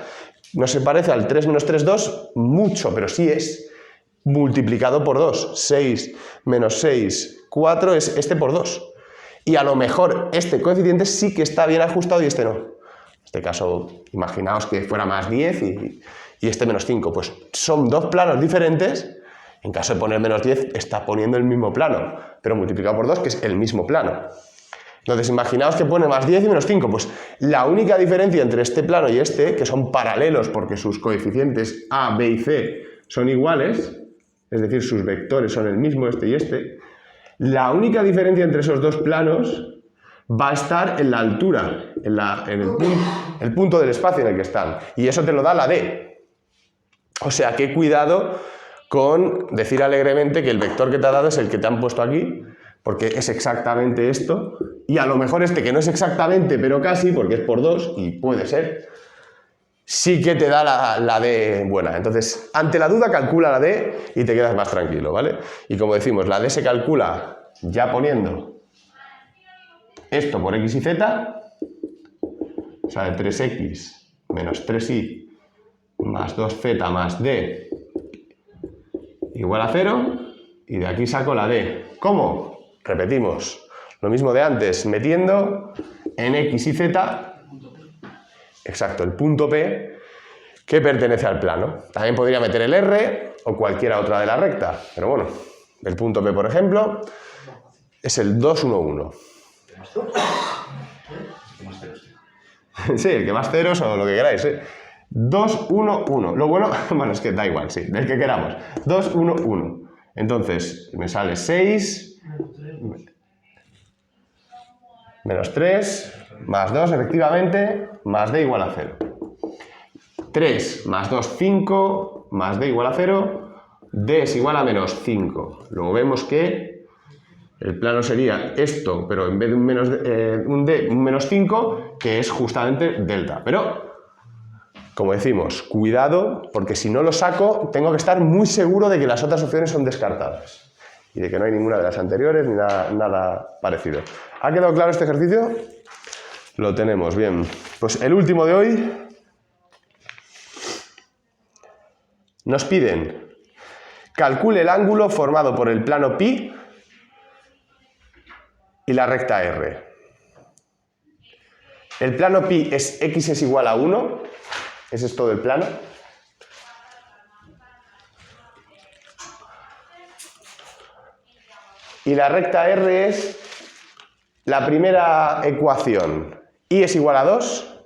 S1: No se parece al 3 menos 3, 2 mucho, pero sí es multiplicado por 2. 6 menos 6, 4 es este por 2. Y a lo mejor este coeficiente sí que está bien ajustado y este no. En este caso, imaginaos que fuera más 10 y este menos 5. Pues son dos planos diferentes. En caso de poner menos 10, está poniendo el mismo plano, pero multiplicado por 2, que es el mismo plano. Entonces, imaginaos que pone más 10 y menos 5. Pues la única diferencia entre este plano y este, que son paralelos porque sus coeficientes A, B y C son iguales, es decir, sus vectores son el mismo, este y este, la única diferencia entre esos dos planos va a estar en la altura, en el punto del espacio en el que están. Y eso te lo da la D. O sea, qué cuidado con decir alegremente que el vector que te ha dado es el que te han puesto aquí, porque es exactamente esto, y a lo mejor este que no es exactamente, pero casi, porque es por 2, y puede ser, sí que te da la D buena. Entonces, ante la duda, calcula la D y te quedas más tranquilo, ¿vale? Y como decimos, la D se calcula ya poniendo esto por X y Z, o sea, de 3X menos 3Y más 2Z más D igual a 0, y de aquí saco la D. ¿Cómo? Repetimos, lo mismo de antes, metiendo en X y Z, exacto, el punto P que pertenece al plano. También podría meter el R o cualquiera otra de la recta, pero bueno, el punto P, por ejemplo, es el 2, 1, 1. Sí, el que más ceros o lo que queráis, ¿eh? 2, 1, 1. Lo bueno, bueno, es que da igual, sí, del que queramos. 2, 1, 1. Entonces, me sale 6, menos 3, más 2, efectivamente, más D igual a 0. 3 más 2, 5, más D igual a 0, D es igual a menos 5. Luego vemos que el plano sería esto, pero en vez de un D, un menos 5, que es justamente delta. Pero, como decimos, cuidado, porque si no lo saco, tengo que estar muy seguro de que las otras opciones son descartadas. Y de que no hay ninguna de las anteriores ni nada parecido. ¿Ha quedado claro este ejercicio? Lo tenemos, bien. Pues el último de hoy nos piden calcule el ángulo formado por el plano pi y la recta R. El plano pi es x es igual a 1, ese es todo el plano. Y la recta R es la primera ecuación, y es igual a 2,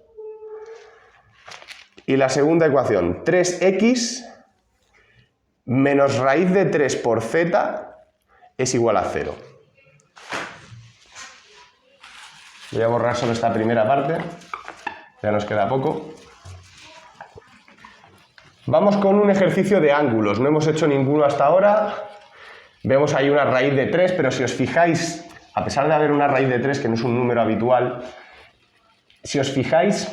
S1: y la segunda ecuación, 3x menos raíz de 3 por z es igual a 0. Voy a borrar solo esta primera parte, ya nos queda poco. Vamos con un ejercicio de ángulos, no hemos hecho ninguno hasta ahora. Vemos ahí una raíz de 3, pero si os fijáis, a pesar de haber una raíz de 3, que no es un número habitual, si os fijáis,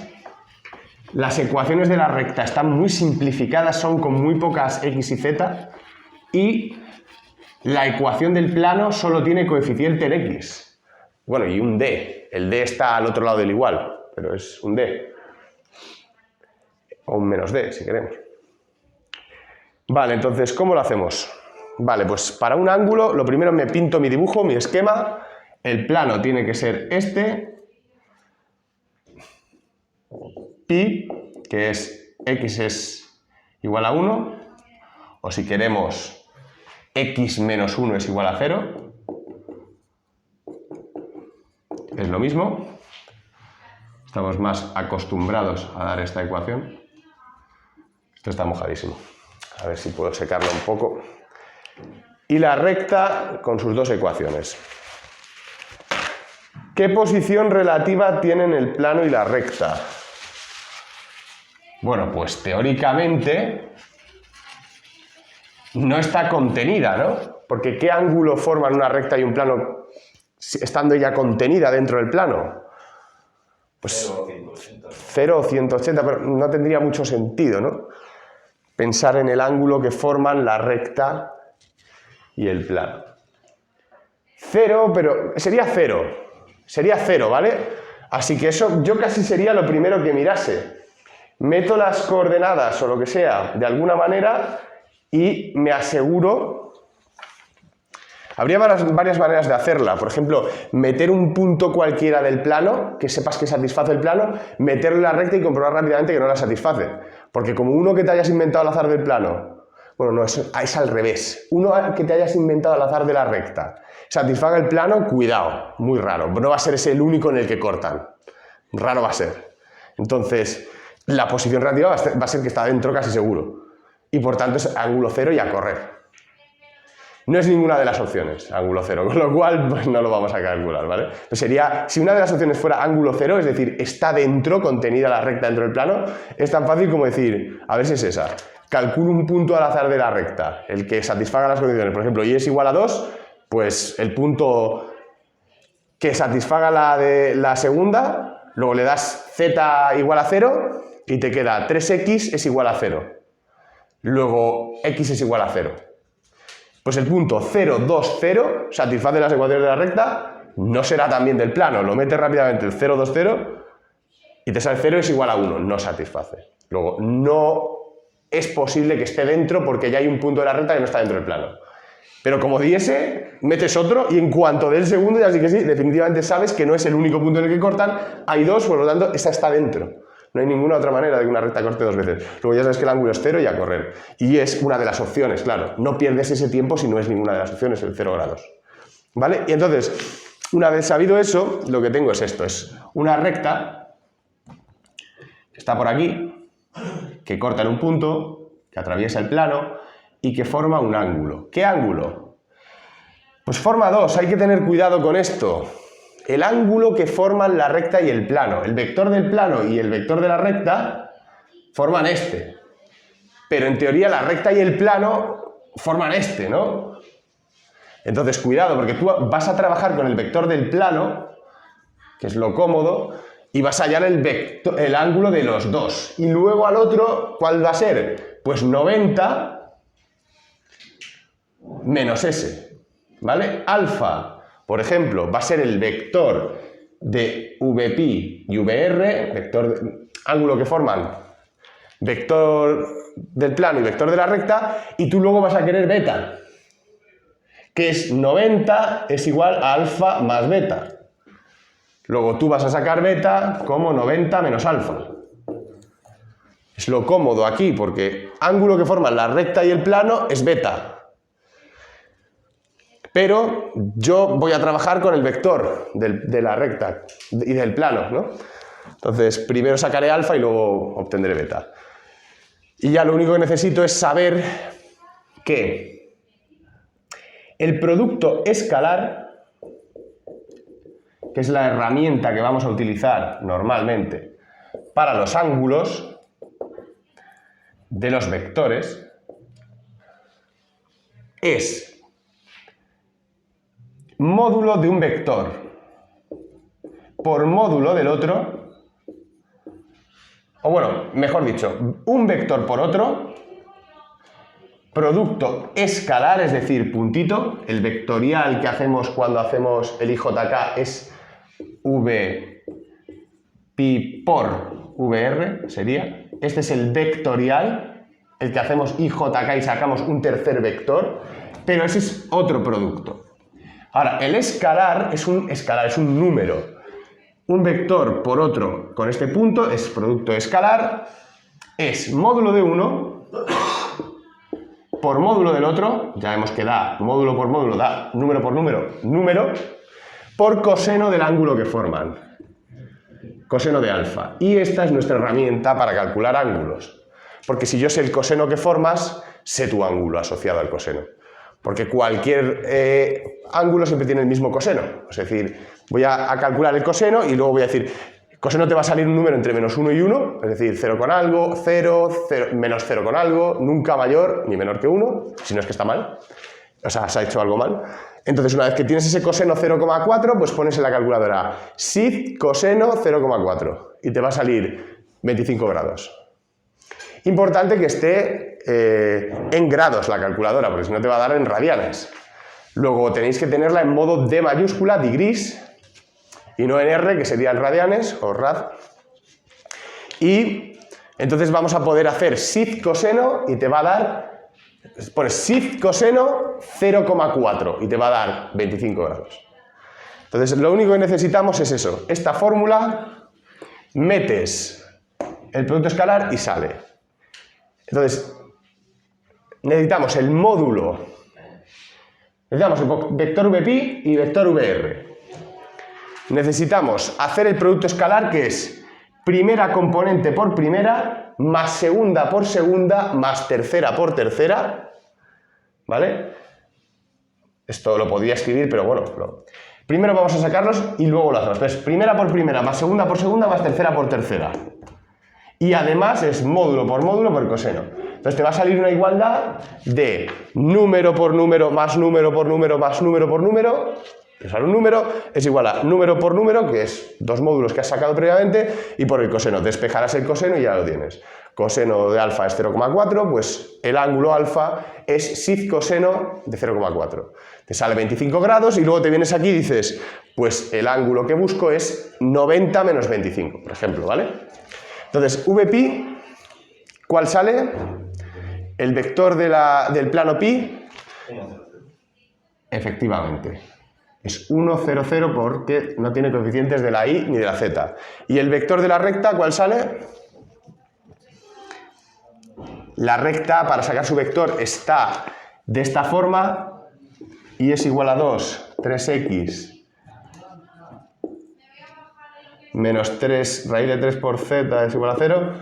S1: las ecuaciones de la recta están muy simplificadas, son con muy pocas x y z, y la ecuación del plano solo tiene coeficiente en x. Bueno, y un d. El d está al otro lado del igual, pero es un d. O un menos d, si queremos. Vale, entonces, ¿cómo lo hacemos? Vale, pues para un ángulo, lo primero me pinto mi dibujo, mi esquema. El plano tiene que ser este. Pi, que es x es igual a 1. O si queremos, x menos 1 es igual a 0. Es lo mismo. Estamos más acostumbrados a dar esta ecuación. Esto está mojadísimo. A ver si puedo secarlo un poco. Y la recta con sus dos ecuaciones. ¿Qué posición relativa tienen el plano y la recta? Bueno, pues teóricamente no está contenida, ¿no? Porque ¿qué ángulo forman una recta y un plano estando ella contenida dentro del plano? Pues
S5: 0 o 180.
S1: 0 o 180, pero no tendría mucho sentido, ¿no? Pensar en el ángulo que forman la recta y el plano. 0, pero sería 0. Sería 0, ¿vale? Así que eso yo casi sería lo primero que mirase. Meto las coordenadas o lo que sea de alguna manera y me aseguro. Habría varias maneras de hacerla. Por ejemplo, meter un punto cualquiera del plano, que sepas que satisface el plano, meterlo en la recta y comprobar rápidamente que no la satisface. Porque como uno que te hayas inventado al azar del plano, bueno, no, es al revés. Uno que te hayas inventado al azar de la recta, satisfaga el plano, cuidado, muy raro. No va a ser ese el único en el que cortan. Raro va a ser. Entonces, la posición relativa va a ser que está dentro casi seguro. Y por tanto es ángulo 0 y a correr. No es ninguna de las opciones, ángulo 0, con lo cual pues, no lo vamos a calcular, ¿vale? Pues sería, si una de las opciones fuera ángulo 0, es decir, está dentro, contenida la recta dentro del plano, es tan fácil como decir, a ver si es esa, calculo un punto al azar de la recta, el que satisfaga las condiciones, por ejemplo, y es igual a 2, pues el punto que satisfaga la de la segunda, luego le das z igual a 0 y te queda 3x es igual a 0. Luego x es igual a 0. Pues el punto 0, 2, 0 satisface las ecuaciones de la recta, no será también del plano, lo metes rápidamente el 0, 2, 0 y te sale 0 es igual a 1, no satisface. Luego, no es posible que esté dentro porque ya hay un punto de la recta que no está dentro del plano. Pero como diese, metes otro y en cuanto del segundo, ya sí que sí, definitivamente sabes que no es el único punto en el que cortan, hay dos, por lo tanto, esa está dentro. No hay ninguna otra manera de que una recta corte dos veces. Luego ya sabes que el ángulo es 0 y a correr. Y es una de las opciones, claro. No pierdes ese tiempo si no es ninguna de las opciones, el 0 grados. ¿Vale? Y entonces, una vez sabido eso, lo que tengo es esto. Es una recta que está por aquí, que corta en un punto, que atraviesa el plano y que forma un ángulo. ¿Qué ángulo? Pues forma dos. Hay que tener cuidado con esto. El ángulo que forman la recta y el plano. El vector del plano y el vector de la recta forman este. Pero en teoría la recta y el plano forman este, ¿no? Entonces, cuidado, porque tú vas a trabajar con el vector del plano, que es lo cómodo, y vas a hallar el ángulo de los dos. Y luego al otro, ¿cuál va a ser? Pues 90 menos ese, ¿vale? Alfa, por ejemplo, va a ser el vector de VP y VR, ángulo que forman vector del plano y vector de la recta, y tú luego vas a querer beta, que es 90 es igual a alfa más beta. Luego tú vas a sacar beta como 90 menos alfa. Es lo cómodo aquí, porque ángulo que forman la recta y el plano es beta. Pero yo voy a trabajar con el vector de la recta y del plano, ¿no? Entonces, primero sacaré alfa y luego obtendré beta. Y ya lo único que necesito es saber que el producto escalar, que es la herramienta que vamos a utilizar normalmente para los ángulos de los vectores, es módulo de un vector por módulo del otro, o bueno, mejor dicho, un vector por otro, producto escalar, es decir, puntito, el vectorial que hacemos cuando hacemos el IJK es V pi por VR, sería. Este es el vectorial, el que hacemos IJK y sacamos un tercer vector, pero ese es otro producto. Ahora, el escalar es un número. Un vector por otro con este punto es producto escalar, es módulo de uno por módulo del otro, ya vemos que da módulo por módulo, da número por número, por coseno del ángulo que forman, coseno de alfa. Y esta es nuestra herramienta para calcular ángulos, porque si yo sé el coseno que formas, sé tu ángulo asociado al coseno. Porque cualquier ángulo siempre tiene el mismo coseno. Es decir, voy a calcular el coseno y luego voy a decir, coseno te va a salir un número entre menos 1 y 1, es decir, 0 con algo, 0, menos 0 con algo, nunca mayor ni menor que 1, si no es que está mal, o sea, se ha hecho algo mal. Entonces, una vez que tienes ese coseno 0,4, pues pones en la calculadora SID coseno 0,4 y te va a salir 25 grados. Importante que esté en grados la calculadora, porque si no te va a dar en radianes. Luego tenéis que tenerla en modo D mayúscula, degrees, y no en R, que serían radianes o rad. Y entonces vamos a poder hacer SID coseno y te va a dar, pones SID coseno 0,4 y te va a dar 25 grados. Entonces lo único que necesitamos es eso, esta fórmula, metes el producto escalar y sale. Entonces necesitamos el módulo, necesitamos el vector VPi y vector VR. Necesitamos hacer el producto escalar, que es primera componente por primera, más segunda por segunda, más tercera por tercera, ¿vale? Esto lo podría escribir, pero bueno, primero vamos a sacarlos y luego lo hacemos. Entonces, primera por primera, más segunda por segunda, más tercera por tercera. Y además es módulo por coseno. Entonces te va a salir una igualdad de número por número, más número por número, más número por número. Te sale un número, es igual a número por número, que es dos módulos que has sacado previamente, y por el coseno. Despejarás el coseno y ya lo tienes. Coseno de alfa es 0,4, pues el ángulo alfa es SID coseno de 0,4. Te sale 25 grados y luego te vienes aquí y dices, pues el ángulo que busco es 90 menos 25, por ejemplo, ¿vale? Entonces, VPi, ¿cuál sale? El vector del plano pi. Efectivamente. Es 1, 0, 0 porque no tiene coeficientes de la y ni de la z. ¿Y el vector de la recta cuál sale? La recta, para sacar su vector, está de esta forma y es igual a 2, 3x menos 3 raíz de 3 por z es igual a 0.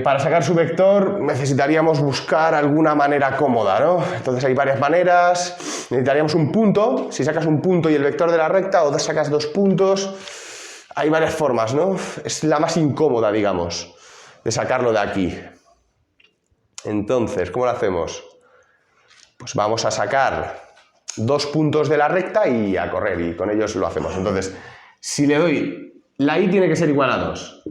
S1: Para sacar su vector necesitaríamos buscar alguna manera cómoda, ¿no? Entonces hay varias maneras. Necesitaríamos un punto. Si sacas un punto y el vector de la recta, o sacas dos puntos, hay varias formas, ¿no? Es la más incómoda, digamos, de sacarlo de aquí. Entonces, ¿cómo lo hacemos? Pues vamos a sacar dos puntos de la recta y a correr, y con ellos lo hacemos. Entonces, si le doy, la y tiene que ser igual a 2.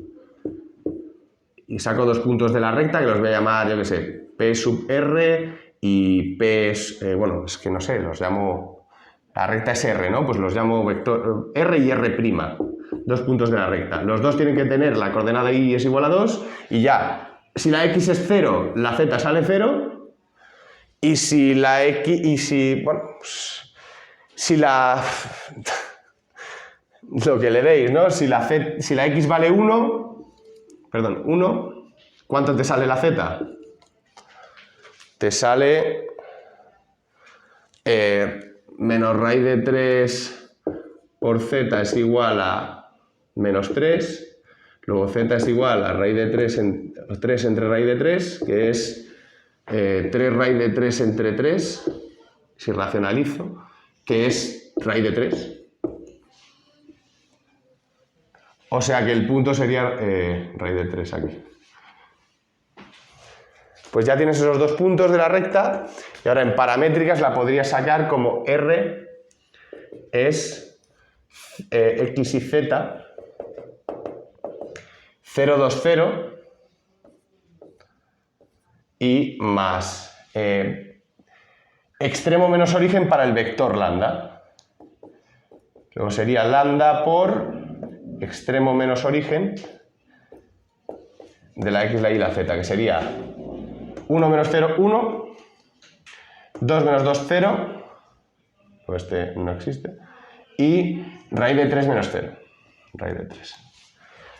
S1: Y saco dos puntos de la recta que los voy a llamar, yo qué sé, P sub R y P, bueno, es que no sé, los llamo, la recta es R, ¿no? Pues los llamo vector R y R', dos puntos de la recta. Los dos tienen que tener la coordenada y es igual a 2 y ya, si la X es 0, la Z sale 0 y si la X, y si, bueno, pues, si la, lo que le deis, ¿no? Si la X vale 1, perdón, 1, ¿cuánto te sale la Z? Te sale menos raíz de 3 por Z es igual a menos 3, luego Z es igual a raíz de 3 entre raíz de 3, que es 3 raíz de 3 entre 3, si racionalizo, que es raíz de 3. O sea que el punto sería raíz de 3 aquí. Pues ya tienes esos dos puntos de la recta y ahora en paramétricas la podrías sacar como R es X y Z 0, 2, 0 y más extremo menos origen para el vector lambda. Luego sería lambda por extremo menos origen de la X, la Y y la Z, que sería 1 menos 0, 1, 2 menos 2, 0, pues este no existe, y raíz de 3 menos 0, raíz de 3.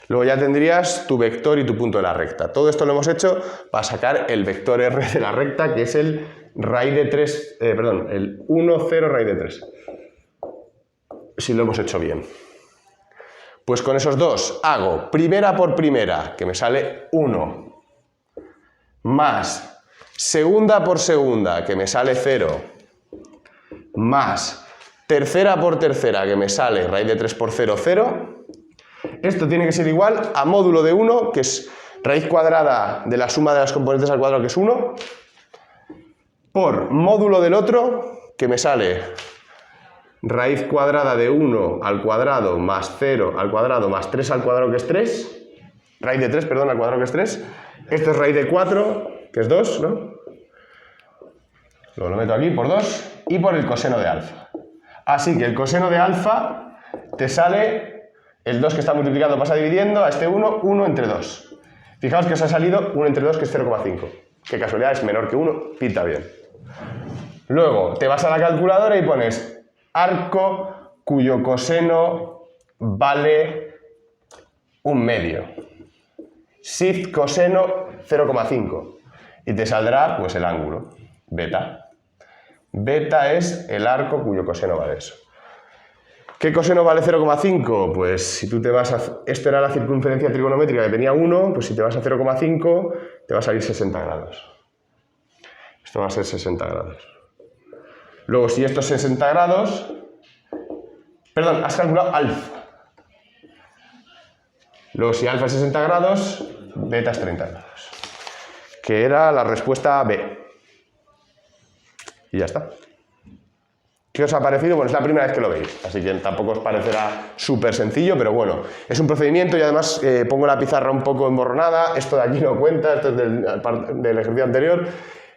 S1: Luego ya tendrías tu vector y tu punto de la recta. Todo esto lo hemos hecho para sacar el vector R de la recta, que es el raíz de 3, el 1, 0, raíz de 3. Si lo hemos hecho bien. Pues con esos dos hago primera por primera, que me sale 1, más segunda por segunda, que me sale 0, más tercera por tercera, que me sale raíz de 3 por 0, 0. Esto tiene que ser igual a módulo de 1, que es raíz cuadrada de la suma de las componentes al cuadrado, que es 1, por módulo del otro, que me sale raíz cuadrada de 1 al cuadrado más 0 al cuadrado más 3 al cuadrado, que es 3. Raíz de 3, perdón, al cuadrado, que es 3. Esto es raíz de 4, que es 2, ¿no? Luego lo meto aquí por 2 y por el coseno de alfa. Así que el coseno de alfa te sale el 2 que está multiplicando, pasa dividiendo a este 1, 1 entre 2. Fijaos que os ha salido 1 entre 2, que es 0,5. Qué casualidad, es menor que 1, pinta bien. Luego te vas a la calculadora y pones arco cuyo coseno vale 1/2. Sin coseno 0,5. Y te saldrá pues el ángulo, beta. Beta es el arco cuyo coseno vale eso. ¿Qué coseno vale 0,5? Pues si tú te vas a... Esto era la circunferencia trigonométrica que tenía 1, pues si te vas a 0,5 te va a salir 60 grados. Esto va a ser 60 grados. Luego, si esto es 60 grados... Perdón, has calculado alfa. Luego, si alfa es 60 grados, beta es 30 grados. Que era la respuesta B. Y ya está. ¿Qué os ha parecido? Bueno, es la primera vez que lo veis, así que tampoco os parecerá súper sencillo, pero bueno, es un procedimiento y además pongo la pizarra un poco emborronada, esto de aquí no cuenta, esto es del ejercicio anterior.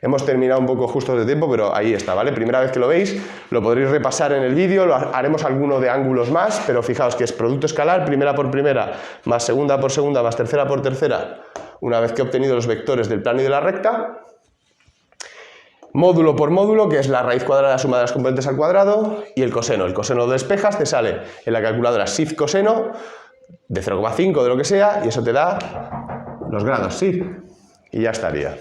S1: Hemos terminado un poco justo de tiempo, pero ahí está, ¿vale? Primera vez que lo veis, lo podréis repasar en el vídeo, haremos alguno de ángulos más, pero fijaos que es producto escalar, primera por primera, más segunda por segunda, más tercera por tercera, una vez que he obtenido los vectores del plano y de la recta. Módulo por módulo, que es la raíz cuadrada de la suma de las componentes al cuadrado, y el coseno. El coseno lo despejas, te sale en la calculadora SIF coseno, de 0,5, de lo que sea, y eso te da los grados SIF, y ya estaría.